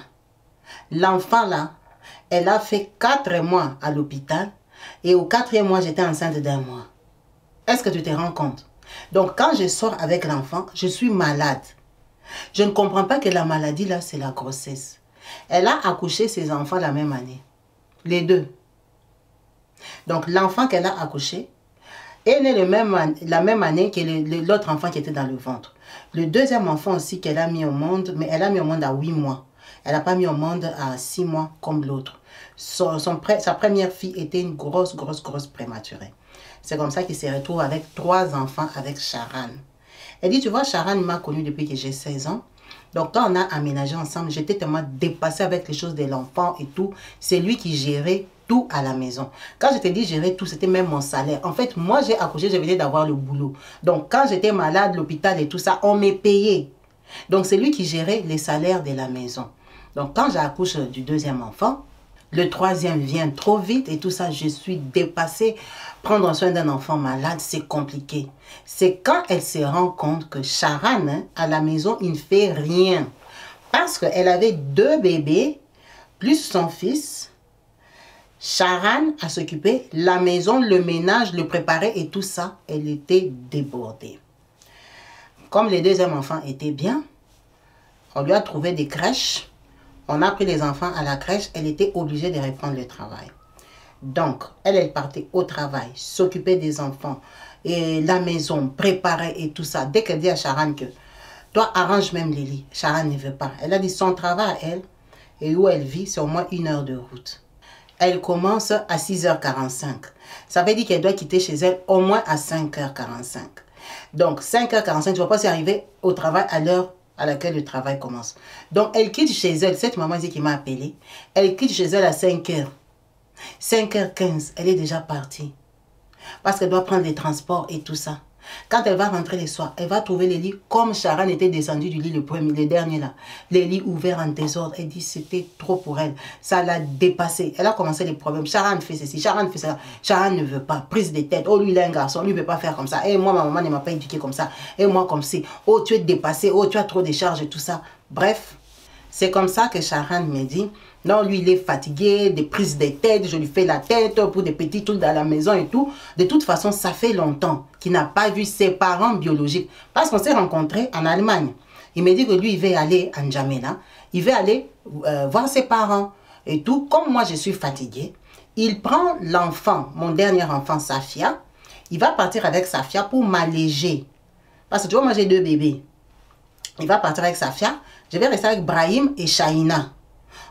l'enfant-là, elle a fait 4 mois à l'hôpital. Et au 4e mois, j'étais enceinte d'1 mois. Est-ce que tu te rends compte? Donc, quand je sors avec l'enfant, je suis malade. Je ne comprends pas que la maladie, là, c'est la grossesse. Elle a accouché ses enfants la même année. Les deux. Donc, l'enfant qu'elle a accouché est né la même année que l'autre enfant qui était dans le ventre. Le 2e enfant aussi qu'elle a mis au monde, mais elle a mis au monde à 8 mois. Elle n'a pas mis au monde à 6 mois comme l'autre. Sa première fille était une grosse prématurée. C'est comme ça qu'il se retrouve avec 3 enfants avec Sharan. Elle dit, tu vois, Sharan m'a connue depuis que j'ai 16 ans. Donc, quand on a aménagé ensemble, j'étais tellement dépassée avec les choses de l'enfant et tout. C'est lui qui gérait tout à la maison. Quand je te dis gérer tout, c'était même mon salaire. En fait, moi, j'ai accouché, je venais d'avoir le boulot. Donc, quand j'étais malade, l'hôpital et tout ça, on m'est payé. Donc, c'est lui qui gérait les salaires de la maison. Donc, quand j'accouche du 2e enfant, le 3e vient trop vite et tout ça, je suis dépassée. Prendre soin d'un enfant malade, c'est compliqué. C'est quand elle se rend compte que Sharan, hein, à la maison, il ne fait rien. Parce qu'elle avait 2 bébés, plus son fils. Sharan a s'occupé, la maison, le ménage, le préparer et tout ça, elle était débordée. Comme les 2e enfants étaient bien, on lui a trouvé des crèches. On a pris les enfants à la crèche, elle était obligée de reprendre le travail. Donc, elle partait au travail, s'occupait des enfants, et la maison, préparait et tout ça. Dès qu'elle dit à Sharan que, toi, arrange même les lits, Sharan ne veut pas. Elle a dit son travail à elle, et où elle vit, c'est au moins 1 heure de route. Elle commence à 6h45. Ça veut dire qu'elle doit quitter chez elle au moins à 5h45. Donc, 5h45, tu ne vas pas s'y arriver au travail à l'heure à laquelle le travail commence. Donc, elle quitte chez elle. Cette maman qui m'a appelé, elle quitte chez elle à 5h. 5h15, elle est déjà partie. Parce qu'elle doit prendre les transports et tout ça. Quand elle va rentrer le soir, elle va trouver les lits comme Sharon était descendue du lit le dernier là. Les lits ouverts en désordre. Elle dit c'était trop pour elle. Ça l'a dépassé. Elle a commencé les problèmes. Sharon fait ceci, Sharon fait ça. Sharon ne veut pas. Prise de tête. Oh, lui, il est un garçon. Lui, il ne peut pas faire comme ça. Et moi, ma maman ne m'a pas éduqué comme ça. Et moi, comme si. Oh, tu es dépassé. Oh, tu as trop de charges et tout ça. Bref. C'est comme ça que Sharon me dit, non, lui, il est fatigué, des prises de tête, je lui fais la tête pour des petits trucs dans la maison et tout. De toute façon, ça fait longtemps qu'il n'a pas vu ses parents biologiques. Parce qu'on s'est rencontrés en Allemagne. Il me dit que lui, il veut aller à N'Djamena. Il veut aller voir ses parents et tout. Comme moi, je suis fatiguée, il prend l'enfant, mon dernier enfant, Safia. Il va partir avec Safia pour m'alléger. Parce que tu vois, moi, j'ai 2 bébés. Il va partir avec Safia. Je vais rester avec Brahim et Shaina.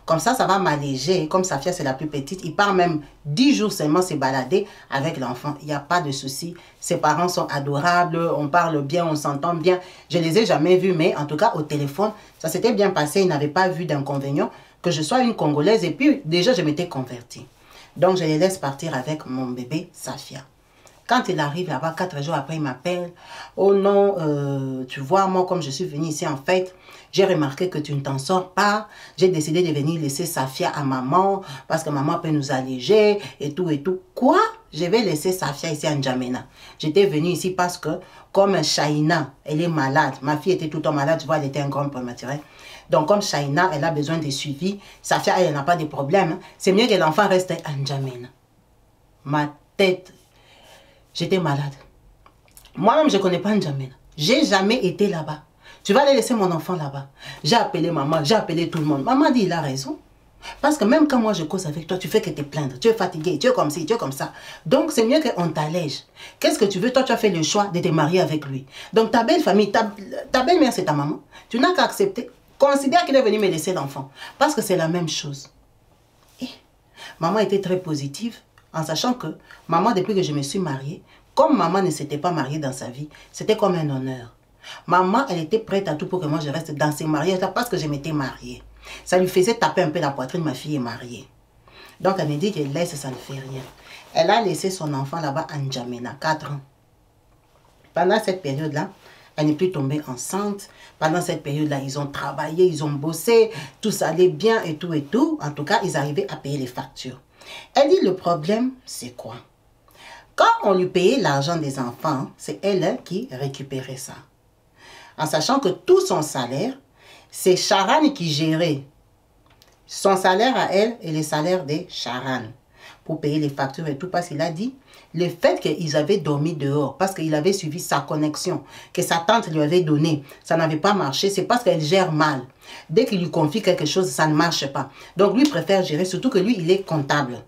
Comme ça va m'alléger. Comme Safia, c'est la plus petite. Il part même 10 jours seulement se balader avec l'enfant. Il n'y a pas de souci. Ses parents sont adorables. On parle bien, on s'entend bien. Je ne les ai jamais vus, mais en tout cas, au téléphone, ça s'était bien passé. Ils n'avaient pas vu d'inconvénient que je sois une Congolaise. Et puis, déjà, je m'étais convertie. Donc, je les laisse partir avec mon bébé Safia. Quand il arrive là-bas, 4 jours après, il m'appelle. Oh non, tu vois, moi, comme je suis venue ici, en fait, j'ai remarqué que tu ne t'en sors pas. J'ai décidé de venir laisser Safia à maman parce que maman peut nous alléger et tout et tout. Quoi? Je vais laisser Safia ici à N'Djamena. J'étais venue ici parce que, comme Shaina, elle est malade. Ma fille était tout le temps malade, tu vois, elle était un grand prématuré. Donc, comme Shaina, elle a besoin de suivi. Safia, elle n'a pas de problème. C'est mieux que l'enfant reste à N'Djamena. Ma tête... J'étais malade. Moi-même, je ne connais pas N'Djamena. J'ai jamais été là-bas. Tu vas aller laisser mon enfant là-bas. J'ai appelé maman, j'ai appelé tout le monde. Maman dit, il a raison. Parce que même quand moi je cause avec toi, tu fais que te plaindre. Tu es fatigué, tu es comme ci, tu es comme ça. Donc, c'est mieux qu'on t'allège. Qu'est-ce que tu veux? Toi, tu as fait le choix de te marier avec lui. Donc, ta belle famille, ta belle-mère, c'est ta maman. Tu n'as qu'à accepter. Considère qu'il est venu me laisser l'enfant. Parce que c'est la même chose. Et maman était très positive. En sachant que maman, depuis que je me suis mariée, comme maman ne s'était pas mariée dans sa vie, c'était comme un honneur. Maman, elle était prête à tout pour que moi je reste dans ces mariages parce que je m'étais mariée. Ça lui faisait taper un peu la poitrine, ma fille est mariée. Donc elle me dit qu'elle laisse, ça ne fait rien. Elle a laissé son enfant là-bas à N'Djamena, 4 ans. Pendant cette période-là, elle n'est plus tombée enceinte. Pendant cette période-là, ils ont travaillé, ils ont bossé, tout ça allait bien et tout et tout. En tout cas, ils arrivaient à payer les factures. Elle dit, le problème, c'est quoi? Quand on lui payait l'argent des enfants, c'est elle qui récupérait ça. En sachant que tout son salaire, c'est Sharon qui gérait son salaire à elle et les salaires de Sharon pour payer les factures et tout. Parce qu'il a dit, le fait qu'ils avaient dormi dehors, parce qu'il avait suivi sa connexion, que sa tante lui avait donné, ça n'avait pas marché, c'est parce qu'elle gère mal. Dès qu'il lui confie quelque chose, ça ne marche pas. Donc lui préfère gérer, surtout que lui, il est comptable.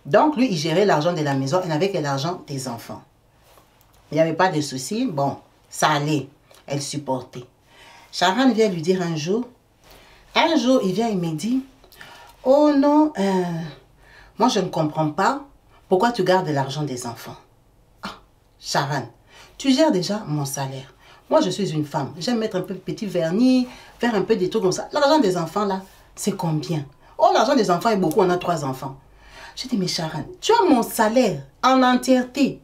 Donc lui, il gérait l'argent de la maison et n'avait que l'argent des enfants. Il n'y avait pas de souci. Bon, ça allait. Elle supportait. Sharon vient lui dire un jour, il vient, il me dit, oh non, moi je ne comprends pas pourquoi tu gardes l'argent des enfants. Ah, Sharon, tu gères déjà mon salaire. Moi je suis une femme, j'aime mettre un peu de petit vernis, faire un peu des trucs comme ça. L'argent des enfants là, c'est combien? Oh, l'argent des enfants est beaucoup, on a 3 enfants. J'ai dit, mais Sharon, tu as mon salaire en entièreté.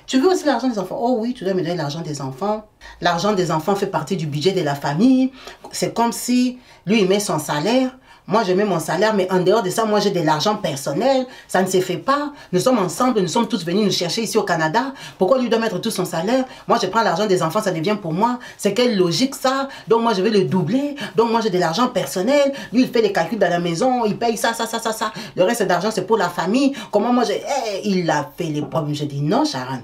Tu veux aussi l'argent des enfants? Oh oui, tu dois me donner l'argent des enfants. L'argent des enfants fait partie du budget de la famille. C'est comme si lui, il met son salaire. Moi, je mets mon salaire, mais en dehors de ça, moi, j'ai de l'argent personnel. Ça ne se fait pas. Nous sommes ensemble, nous sommes tous venus nous chercher ici au Canada. Pourquoi lui doit mettre tout son salaire? Moi, je prends l'argent des enfants, ça devient pour moi. C'est quelle logique ça? Donc, moi, je vais le doubler. Donc, moi, j'ai de l'argent personnel. Lui, il fait les calculs dans la maison. Il paye ça. Le reste d'argent, c'est pour la famille. Comment moi, j'ai... il a fait les problèmes. Je dis, non, Sharon,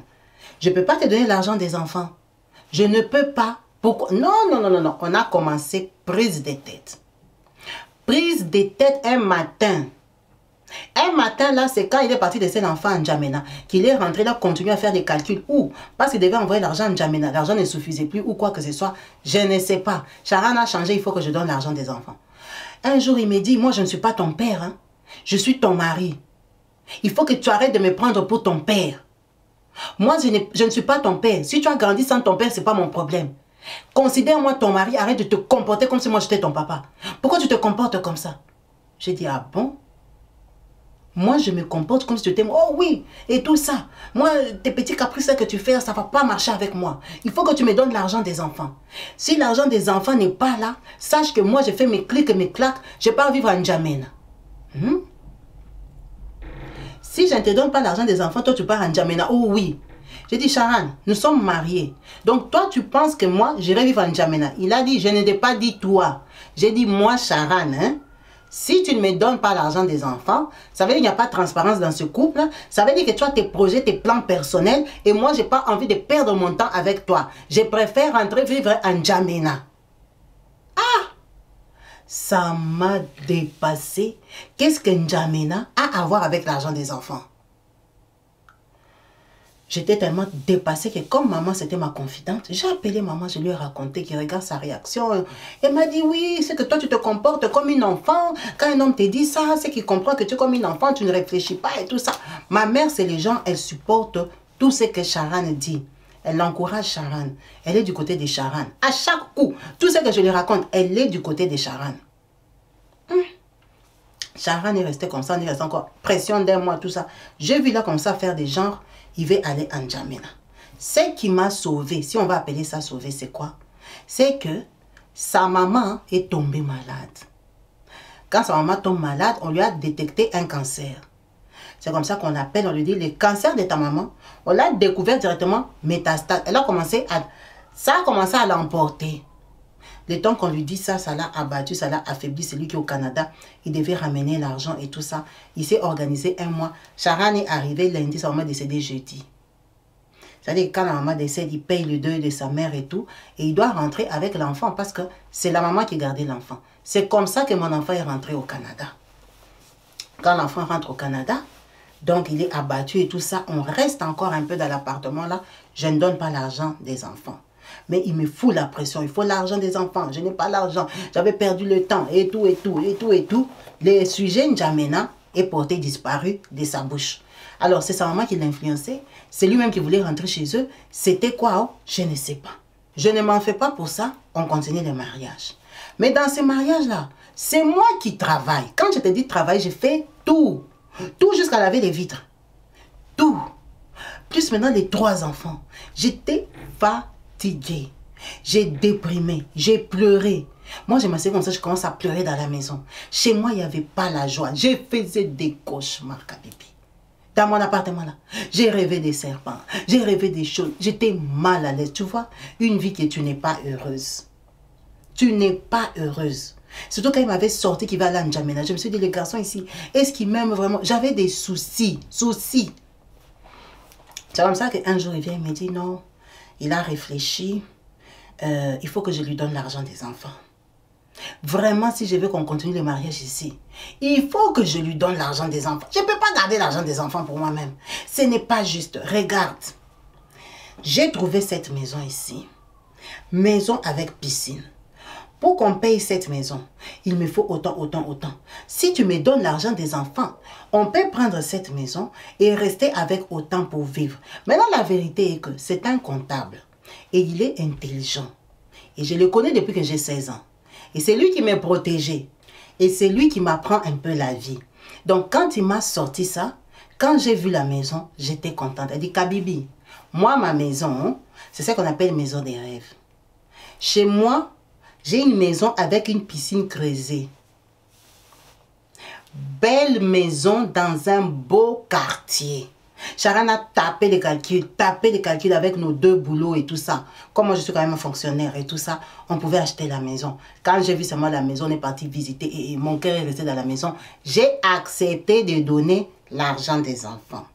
je ne peux pas te donner l'argent des enfants. Je ne peux pas. Pourquoi? Non. On a commencé prise de tête. Prise de tête un matin. Un matin, là, c'est quand il est parti de cet enfant à N'Djamena, qu'il est rentré là, continuer à faire des calculs. Où? Parce qu'il devait envoyer l'argent à N'Djamena. L'argent ne suffisait plus ou quoi que ce soit. Je ne sais pas. Sharon a changé, il faut que je donne l'argent des enfants. Un jour, il me dit, moi, je ne suis pas ton père. Hein. Je suis ton mari. Il faut que tu arrêtes de me prendre pour ton père. Moi, je ne suis pas ton père. Si tu as grandi sans ton père, ce n'est pas mon problème. Considère-moi ton mari, arrête de te comporter comme si moi j'étais ton papa. Pourquoi tu te comportes comme ça? J'ai dit, ah bon? Moi, je me comporte comme si tu t'aimes. Oh oui, et tout ça. Moi, tes petits caprices que tu fais, ça ne va pas marcher avec moi. Il faut que tu me donnes l'argent des enfants. Si l'argent des enfants n'est pas là, sache que moi, je fais mes clics et mes claques. Je pars vivre à N'Djamena. Si je ne te donne pas l'argent des enfants, toi, tu pars à N'Djamena. Oh oui. J'ai dit, Sharan, nous sommes mariés. Donc, toi, tu penses que moi, j'irai vivre à N'Djamena. Il a dit, je ne t'ai pas dit toi. J'ai dit, moi, Sharan, hein. Si tu ne me donnes pas l'argent des enfants, ça veut dire qu'il n'y a pas de transparence dans ce couple. Ça veut dire que tu as tes projets, tes plans personnels. Et moi, je n'ai pas envie de perdre mon temps avec toi. Je préfère rentrer vivre à N'Djamena. Ah! Ça m'a dépassé. Qu'est-ce que N'Djamena a à voir avec l'argent des enfants? J'étais tellement dépassée que comme maman, c'était ma confidente, j'ai appelé maman, je lui ai raconté, qui regarde sa réaction. Elle m'a dit, oui, c'est que toi, tu te comportes comme une enfant. Quand un homme te dit ça, c'est qu'il comprend que tu es comme une enfant, tu ne réfléchis pas et tout ça. Ma mère, c'est les gens, elle supporte tout ce que Sharan dit. Elle encourage Sharan. Elle est du côté de Sharan. À chaque coup, tout ce que je lui raconte, elle est du côté de Sharan. Sharan est resté comme ça, on est resté encore pression d'un mois, tout ça. J'ai vu là comme ça faire des genres. Il va aller à N'Djamena. Ce qui m'a sauvé, si on va appeler ça sauver, c'est quoi? C'est que sa maman est tombée malade. Quand sa maman tombe malade, on lui a détecté un cancer. C'est comme ça qu'on appelle, on lui dit, le cancer de ta maman, on l'a découvert directement métastase. Elle a commencé à, ça a commencé à l'emporter. Le temps qu'on lui dit ça, ça l'a abattu, ça l'a affaibli. C'est lui qui est au Canada, il devait ramener l'argent et tout ça. Il s'est organisé un mois. Sharan est arrivé lundi, sa maman est décédée jeudi. C'est-à-dire que quand la maman décède, il paye le deuil de sa mère et tout. Et il doit rentrer avec l'enfant parce que c'est la maman qui gardait l'enfant. C'est comme ça que mon enfant est rentré au Canada. Quand l'enfant rentre au Canada, donc il est abattu et tout ça, on reste encore un peu dans l'appartement là. Je ne donne pas l'argent des enfants. Mais il me fout la pression, il faut l'argent des enfants, je n'ai pas l'argent, j'avais perdu le temps et tout, et tout, et tout, et tout. Le sujet N'Djamena est porté disparu de sa bouche. Alors c'est sa maman qui l'a influencé, c'est lui-même qui voulait rentrer chez eux. C'était quoi? Oh? Je ne sais pas. Je ne m'en fais pas pour ça, on continue le mariage. Mais dans ce mariage-là, c'est moi qui travaille. Quand je te dis travail, je fais tout. Tout jusqu'à laver les vitres. Tout. Plus maintenant les 3 enfants. J'étais fatiguée. J'ai déprimé. J'ai pleuré. Moi, je m'assieds comme ça, je commence à pleurer dans la maison. Chez moi, il n'y avait pas la joie. Je faisais des cauchemars, Kabibi. Dans mon appartement là, j'ai rêvé des serpents. J'ai rêvé des choses. J'étais mal à l'aise. Tu vois, une vie que tu n'es pas heureuse. Tu n'es pas heureuse. Surtout quand il m'avait sorti qu'il va aller à N'Djamena. Je me suis dit, les garçons ici, est-ce qu'ils m'aiment vraiment? J'avais des soucis. C'est comme ça qu'un jour, il vient et me dit, non, il a réfléchi. Il faut que je lui donne l'argent des enfants. Vraiment, si je veux qu'on continue le mariage ici, il faut que je lui donne l'argent des enfants. Je ne peux pas garder l'argent des enfants pour moi-même. Ce n'est pas juste. Regarde, j'ai trouvé cette maison ici. Maison avec piscine. Pour qu'on paye cette maison, il me faut autant. Si tu me donnes l'argent des enfants, on peut prendre cette maison et rester avec autant pour vivre. Maintenant, la vérité est que c'est un comptable. Et il est intelligent. Et je le connais depuis que j'ai 16 ans. Et c'est lui qui m'a protégé. Et c'est lui qui m'apprend un peu la vie. Donc, quand il m'a sorti ça, quand j'ai vu la maison, j'étais contente. Elle dit, Kabibi, moi, ma maison, c'est ce qu'on appelle maison des rêves. Chez moi, j'ai une maison avec une piscine creusée. Belle maison dans un beau quartier. Sharan a tapé les calculs avec nos 2 boulots et tout ça. Comme moi, je suis quand même un fonctionnaire et tout ça, on pouvait acheter la maison. Quand j'ai vu seulement la maison, on est parti visiter et mon cœur est resté dans la maison. J'ai accepté de donner l'argent des enfants.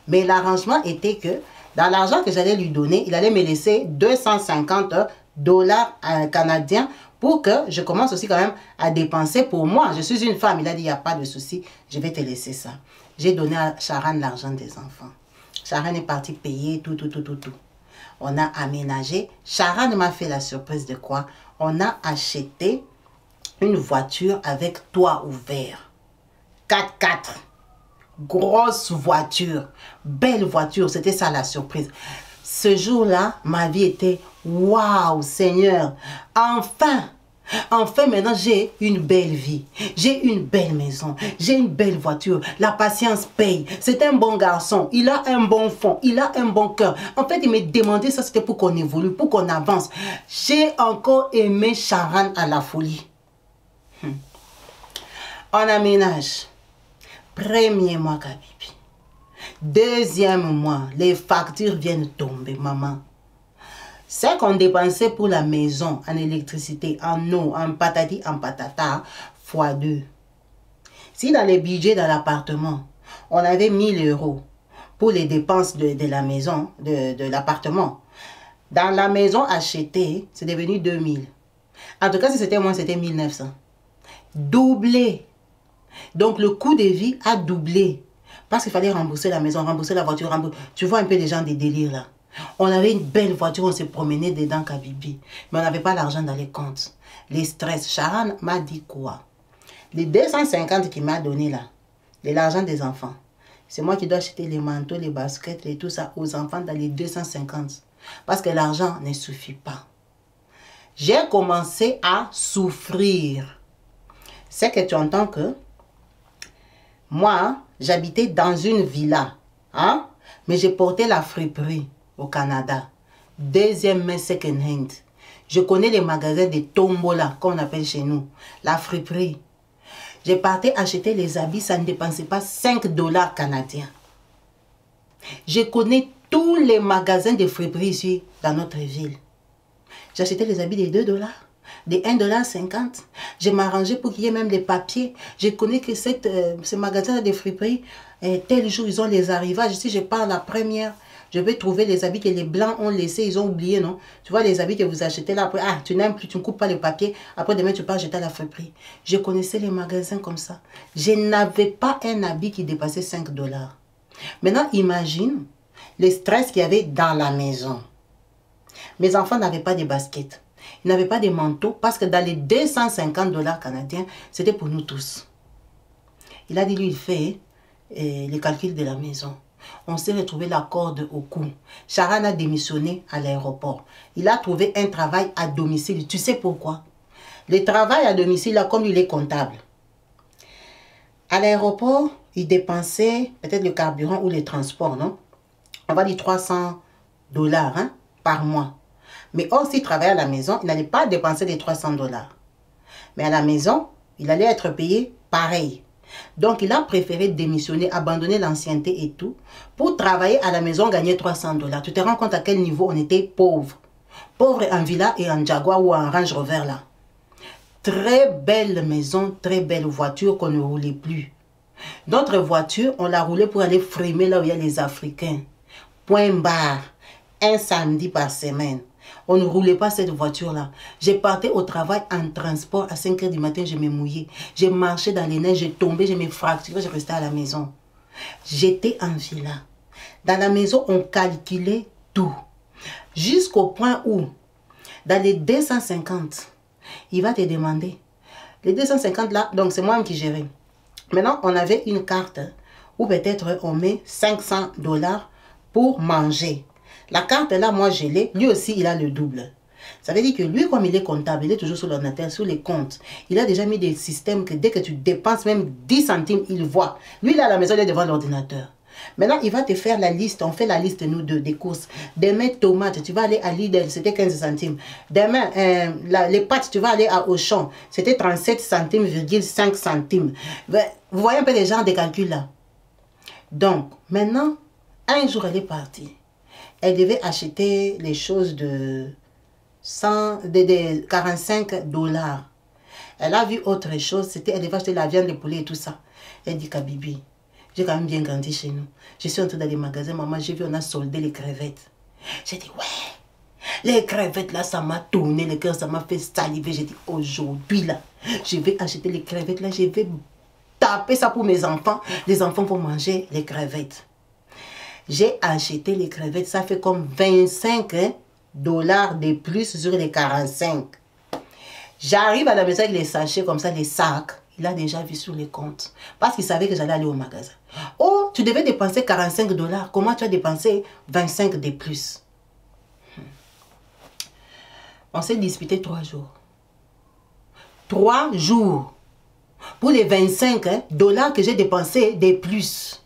Mais l'arrangement était que dans l'argent que j'allais lui donner, il allait me laisser 250 dollars canadiens pour que je commence aussi quand même à dépenser pour moi. Je suis une femme. Il a dit, il n'y a pas de souci, je vais te laisser ça. J'ai donné à Sharan l'argent des enfants. Sharan est parti payer tout. On a aménagé. Sharan m'a fait la surprise de quoi? On a acheté une voiture avec toit ouvert. 4x4. Grosse voiture. Belle voiture. C'était ça la surprise. Ce jour-là, ma vie était waouh, Seigneur. Enfin, Enfin, maintenant, j'ai une belle vie. J'ai une belle maison. J'ai une belle voiture. La patience paye. C'est un bon garçon. Il a un bon fond. Il a un bon cœur. En fait, il m'a demandé ça, c'était pour qu'on évolue, pour qu'on avance. J'ai encore aimé Charan à la folie. On aménage. Premier mois, Kabibi. Deuxième mois, les factures viennent tomber, maman. C'est qu'on dépensait pour la maison, en électricité, en eau, en patati, en patata, fois 2. Si dans les budgets de l'appartement, on avait 1000 euros pour les dépenses de la maison, de l'appartement, dans la maison achetée, c'est devenu 2000. En tout cas, si c'était moi, c'était 1900. Doublé. Donc, le coût de vie a doublé. Parce qu'il fallait rembourser la maison, rembourser la voiture, rembourser. Tu vois un peu les gens des délires là. On avait une belle voiture, on se promenait dedans, Kabibi. Mais on n'avait pas l'argent dans les comptes. Les stress. Charan m'a dit quoi? Les 250 qu'il m'a donné là, de l'argent des enfants. C'est moi qui dois acheter les manteaux, les baskets et tout ça aux enfants dans les 250. Parce que l'argent ne suffit pas. J'ai commencé à souffrir. C'est que tu entends que moi, j'habitais dans une villa. Hein? Mais j'ai porté la friperie au Canada. Deuxième main second hand. Je connais les magasins de tombola, comme on appelle chez nous. La friperie. J'ai parti acheter les habits, ça ne dépensait pas 5 $ canadiens. Je connais tous les magasins de friperie ici dans notre ville. J'achetais les habits de 2 $, de 1,50 $. Je m'arrangeais pour qu'il y ait même les papiers. Je connais que ce magasin de friperie, tel jour, ils ont les arrivages. Si je pars la première, je vais trouver les habits que les blancs ont laissés, ils ont oublié, non? Tu vois les habits que vous achetez là, après, ah, tu n'aimes plus, tu ne coupes pas le papier, après demain tu pars jeter à la friperie. Je connaissais les magasins comme ça. Je n'avais pas un habit qui dépassait 5 $. Maintenant, imagine le stress qu'il y avait dans la maison. Mes enfants n'avaient pas de baskets, ils n'avaient pas de manteaux, parce que dans les 250 $ canadiens, c'était pour nous tous. Il a dit, lui, il fait les calculs de la maison. On s'est retrouvé la corde au cou. Charan a démissionné à l'aéroport. Il a trouvé un travail à domicile. Tu sais pourquoi? Le travail à domicile, là, comme il est comptable. À l'aéroport, il dépensait peut-être le carburant ou les transports, non? On va dire 300 $ hein, par mois. Mais or, s'il travaillait à la maison, il n'allait pas dépenser les 300 $. Mais à la maison, il allait être payé pareil. Donc, il a préféré démissionner, abandonner l'ancienneté et tout, pour travailler à la maison, gagner 300 $. Tu te rends compte à quel niveau on était pauvre. Pauvre en villa et en Jaguar ou en Range Rover là. Très belle maison, très belle voiture qu'on ne roulait plus. Notre voiture, on la roulait pour aller frimer là où il y a les Africains. Point barre. Un samedi par semaine. On ne roulait pas cette voiture-là. Je partais au travail en transport à 5 h du matin, je me mouillais. Je marchais dans les neiges, je tombais, je me fracturais, je restais à la maison. J'étais en villa. Dans la maison, on calculait tout. Jusqu'au point où, dans les 250, il va te demander. Les 250 là, donc c'est moi qui gérais. Maintenant, on avait une carte où peut-être on met 500 $ pour manger. La carte là, moi je l'ai, lui aussi il a le double. Ça veut dire que lui, comme il est comptable, il est toujours sur l'ordinateur, sur les comptes. Il a déjà mis des systèmes que dès que tu dépenses même 10 centimes, il voit. Lui, là à la maison, il est devant l'ordinateur. Maintenant, il va te faire la liste. On fait la liste, nous, des courses. Demain, tomates, tu vas aller à Lidl, c'était 15 centimes. Demain, les pâtes, tu vas aller à Auchan, c'était 37 centimes, 5 centimes. Vous voyez un peu les genres de calculs là. Donc, maintenant, un jour, elle est partie. Elle devait acheter les choses de 45 $. Elle a vu autre chose, elle devait acheter la viande de poulet et tout ça. Elle dit, Kabibi, j'ai quand même bien grandi chez nous. Je suis entrée dans les magasins, maman, j'ai vu, on a soldé les crevettes. J'ai dit, ouais, les crevettes là, ça m'a tourné le cœur, ça m'a fait saliver. J'ai dit, aujourd'hui là, je vais acheter les crevettes là, je vais taper ça pour mes enfants. Les enfants vont manger les crevettes. J'ai acheté les crevettes, ça fait comme 25 $ de plus sur les 45. J'arrive à la maison avec les sachets comme ça, les sacs. Il a déjà vu sur les comptes. Parce qu'il savait que j'allais aller au magasin. Oh, tu devais dépenser 45 $. Comment tu as dépensé 25 de plus? On s'est disputé 3 jours. 3 jours pour les 25 dollars que j'ai dépensés des plus.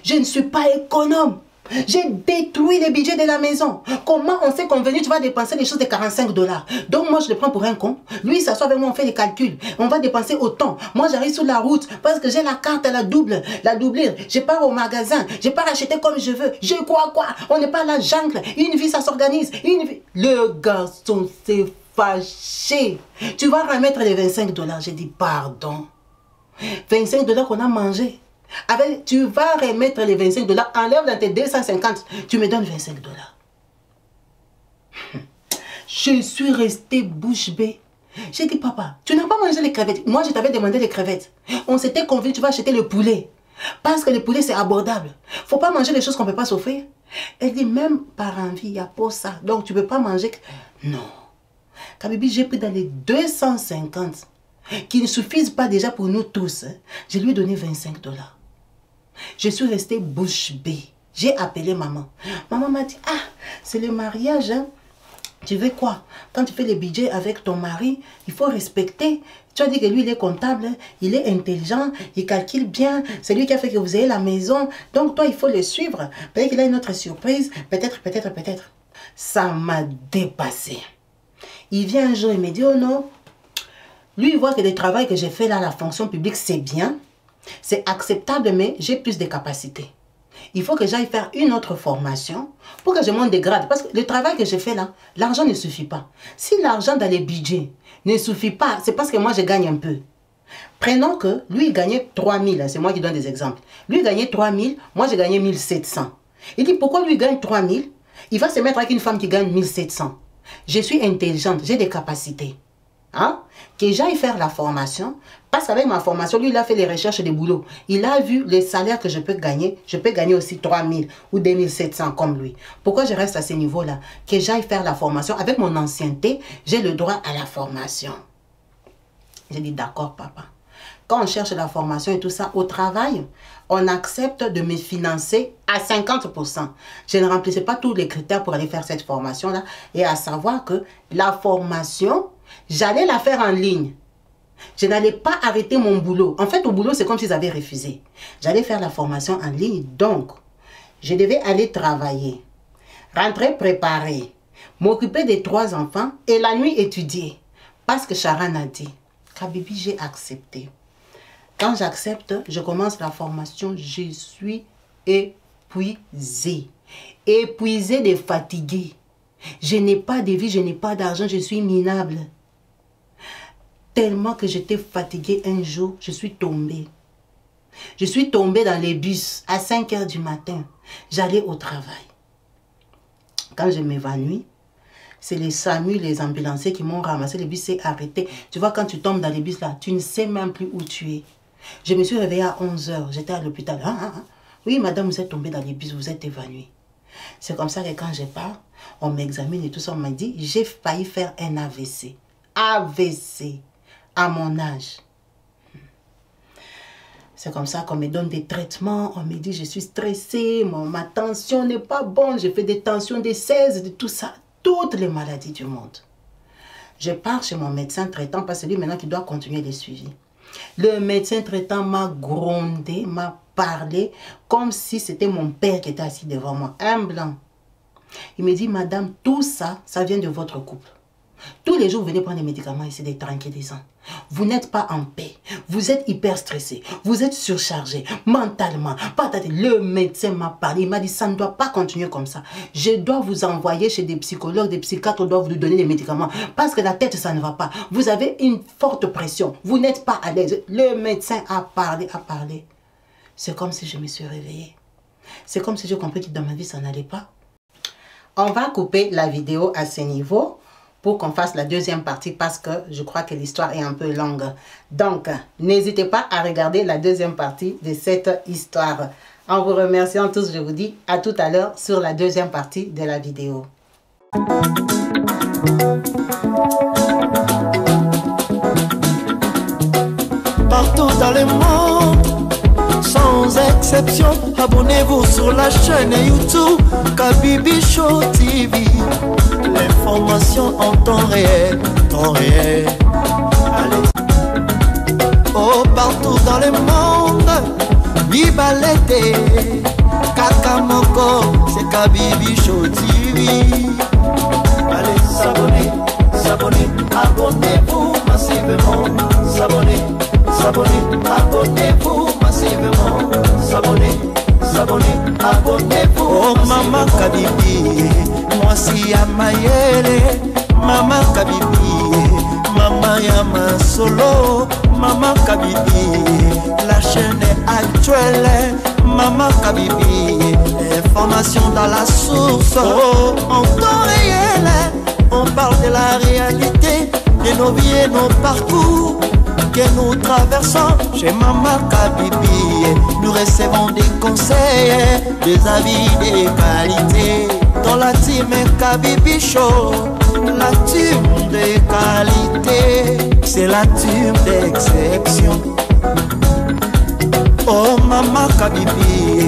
Je ne suis pas économe. J'ai détruit les budgets de la maison. Comment on s'est convenu, tu vas dépenser des choses de 45 dollars. Donc moi, je le prends pour un con. Lui, il s'assoit avec moi, on fait les calculs. On va dépenser autant. Moi, j'arrive sur la route parce que j'ai la carte à la doublure. Je pars au magasin. Je pars acheter comme je veux. Je crois quoi? On n'est pas à la jungle. Une vie, ça s'organise. Le garçon s'est fâché. Tu vas remettre les 25 dollars. J'ai dit pardon. 25 dollars qu'on a mangé. Avec, tu vas remettre les 25 dollars, enlève dans tes 250, tu me donnes 25 dollars. Je suis restée bouche bée. J'ai dit, papa, tu n'as pas mangé les crevettes. Moi, je t'avais demandé les crevettes. On s'était convenu, tu vas acheter le poulet. Parce que le poulet, c'est abordable. Faut pas manger les choses qu'on ne peut pas s'offrir. Elle dit, même par envie, il n'y a pas ça. Donc, tu ne peux pas manger. Non. Kabibi, j'ai pris dans les 250 qui ne suffisent pas déjà pour nous tous. Je lui ai donné 25 dollars. Je suis restée bouche bée. J'ai appelé maman. Maman m'a dit, ah, c'est le mariage. Hein. Tu veux quoi? Quand tu fais les budgets avec ton mari, il faut respecter. Tu as dit que lui, il est comptable, il est intelligent, il calcule bien. C'est lui qui a fait que vous ayez la maison. Donc, toi, il faut le suivre. Peut-être qu'il a une autre surprise. Peut-être. Ça m'a dépassé. Il vient un jour, il me dit, oh non. Lui, il voit que le travail que j'ai fait là, la fonction publique, c'est bien. C'est acceptable, mais j'ai plus de capacités. Il faut que j'aille faire une autre formation pour que je monte des grades. Parce que le travail que j'ai fait là, l'argent ne suffit pas. Si l'argent dans les budgets ne suffit pas, c'est parce que moi, je gagne un peu. Prenons que lui, il gagnait 3 000. C'est moi qui donne des exemples. Lui, il gagnait 3 000. Moi, j'ai gagné 1 700. Il dit, pourquoi lui gagne 3 000? Il va se mettre avec une femme qui gagne 1 700. Je suis intelligente, j'ai des capacités. Hein? Que j'aille faire la formation, parce qu'avec ma formation, lui, il a fait les recherches de boulot. Il a vu les salaires que je peux gagner aussi 3 000 ou 2 700 comme lui. Pourquoi je reste à ce niveau-là? Que j'aille faire la formation, avec mon ancienneté, j'ai le droit à la formation. J'ai dit, d'accord, papa. Quand on cherche la formation et tout ça, au travail, on accepte de me financer à 50%. Je ne remplissais pas tous les critères pour aller faire cette formation-là. Et à savoir que la formation, j'allais la faire en ligne. Je n'allais pas arrêter mon boulot. En fait, au boulot, c'est comme s'ils avaient refusé. J'allais faire la formation en ligne. Donc, je devais aller travailler, rentrer préparer, m'occuper des 3 enfants et la nuit étudier. Parce que Sharon a dit, Kabibi, j'ai accepté. Quand j'accepte, je commence la formation, je suis épuisée. Épuisée de fatiguée. Je n'ai pas de vie, je n'ai pas d'argent, je suis minable. Tellement que j'étais fatiguée un jour, je suis tombée. Je suis tombée dans les bus à 5 h du matin. J'allais au travail. Quand je m'évanouis, c'est les SAMU, les ambulanciers qui m'ont ramassé. Le bus s'est arrêté. Tu vois, quand tu tombes dans les bus là, tu ne sais même plus où tu es. Je me suis réveillée à 11 h. J'étais à l'hôpital. Oui, madame, vous êtes tombée dans les bus, vous êtes évanouie. C'est comme ça que quand je pars, on m'examine et tout ça, on m'a dit, j'ai failli faire un AVC. AVC, à mon âge. C'est comme ça qu'on me donne des traitements, on me dit, je suis stressée, ma tension n'est pas bonne, j'ai fait des tensions de 16, de tout ça, toutes les maladies du monde. Je pars chez mon médecin traitant, parce que lui maintenant qui doit continuer les suivis. Le médecin traitant m'a grondé, m'a parlé comme si c'était mon père qui était assis devant moi, un blanc. Il me dit, madame, tout ça, ça vient de votre couple. Tous les jours, vous venez prendre des médicaments ici, des tranquillisants. Vous n'êtes pas en paix. Vous êtes hyper stressé. Vous êtes surchargé mentalement. Le médecin m'a parlé. Il m'a dit, ça ne doit pas continuer comme ça. Je dois vous envoyer chez des psychologues, des psychiatres doivent vous donner des médicaments. Parce que la tête, ça ne va pas. Vous avez une forte pression. Vous n'êtes pas à l'aise. Le médecin a parlé, C'est comme si je me suis réveillée. C'est comme si j'ai compris que dans ma vie, ça n'allait pas. On va couper la vidéo à ce niveau pour qu'on fasse la deuxième partie parce que je crois que l'histoire est un peu longue. Donc, n'hésitez pas à regarder la deuxième partie de cette histoire. En vous remerciant tous, je vous dis à tout à l'heure sur la deuxième partie de la vidéo. Partout dans le monde, sans exception, abonnez-vous sur la chaîne YouTube Kabibi Show TV. L'information en temps réel, temps réel. Oh, partout dans le monde, Bibalete, Kakamoko, c'est Kabibi Show TV. Allez, s'abonner, s'abonner, abonnez-vous massivement. S'abonner, s'abonner, abonnez-vous massivement. S'abonner, s'abonner, abonnez-vous. Oh, Maman Kabibi, moi si à Mayele, Maman Kabibi, Maman Yama Solo, Maman Kabibi, la chaîne est actuelle. Maman Kabibi, information dans la source. Oh, en temps réel, on parle de la réalité, de nos vies et nos parcours que nous traversons. Chez Maman Kabibi, nous recevons des conseils, des avis, des qualités. Dans la team Kabibi Show, la team de qualité, c'est la team d'exception. Oh Maman Kabibi,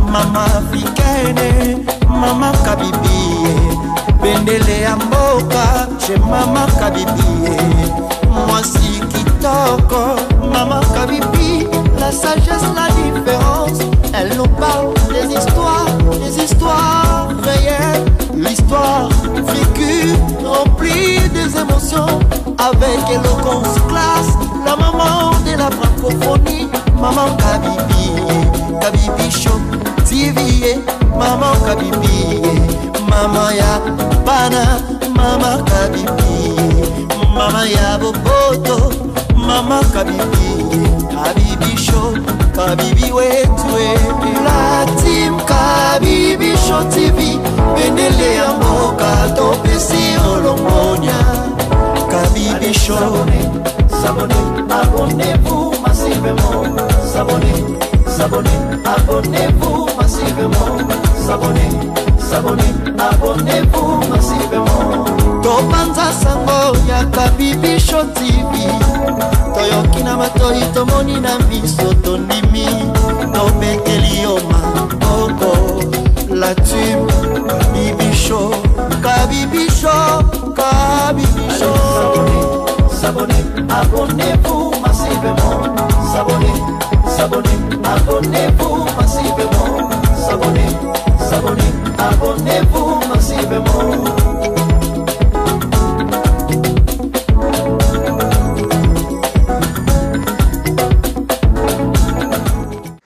Maman africaine, Maman Kabibi, Bendele Amboka, chez Maman Kabibi, moi si Kitoko, Maman Kabibi, la sagesse, la différence, elle nous parle des histoires réelles, l'histoire vécue, remplie des émotions, avec éloquence, classe, la maman de la francophonie. Maman Kabibi, Kabibi Show TV, Maman Kabibi, Maman ya Bana, Maman Kabibi, Maman ya Boboto, Maman Kabibi, Kabibi Show, Kabibi wetwe. La team Kabibi Show TV, Benele ya Mboka, Topesi Olongonia, Kabibi Show. S'abonnez, abonnez-vous massivement. S'abonnez, s'abonnez, abonnez-vous massivement. S'abonnez, s'abonnez, abonnez-vous massivement. Topanza sango ya Kabibi Show TV. Toyoki na matoi tomoni na miso tondimi. Tobekeli oma oko. La team Kabibi Show, Kabibi Show, Kabibi Show. S'abonnez, abonnez-vous.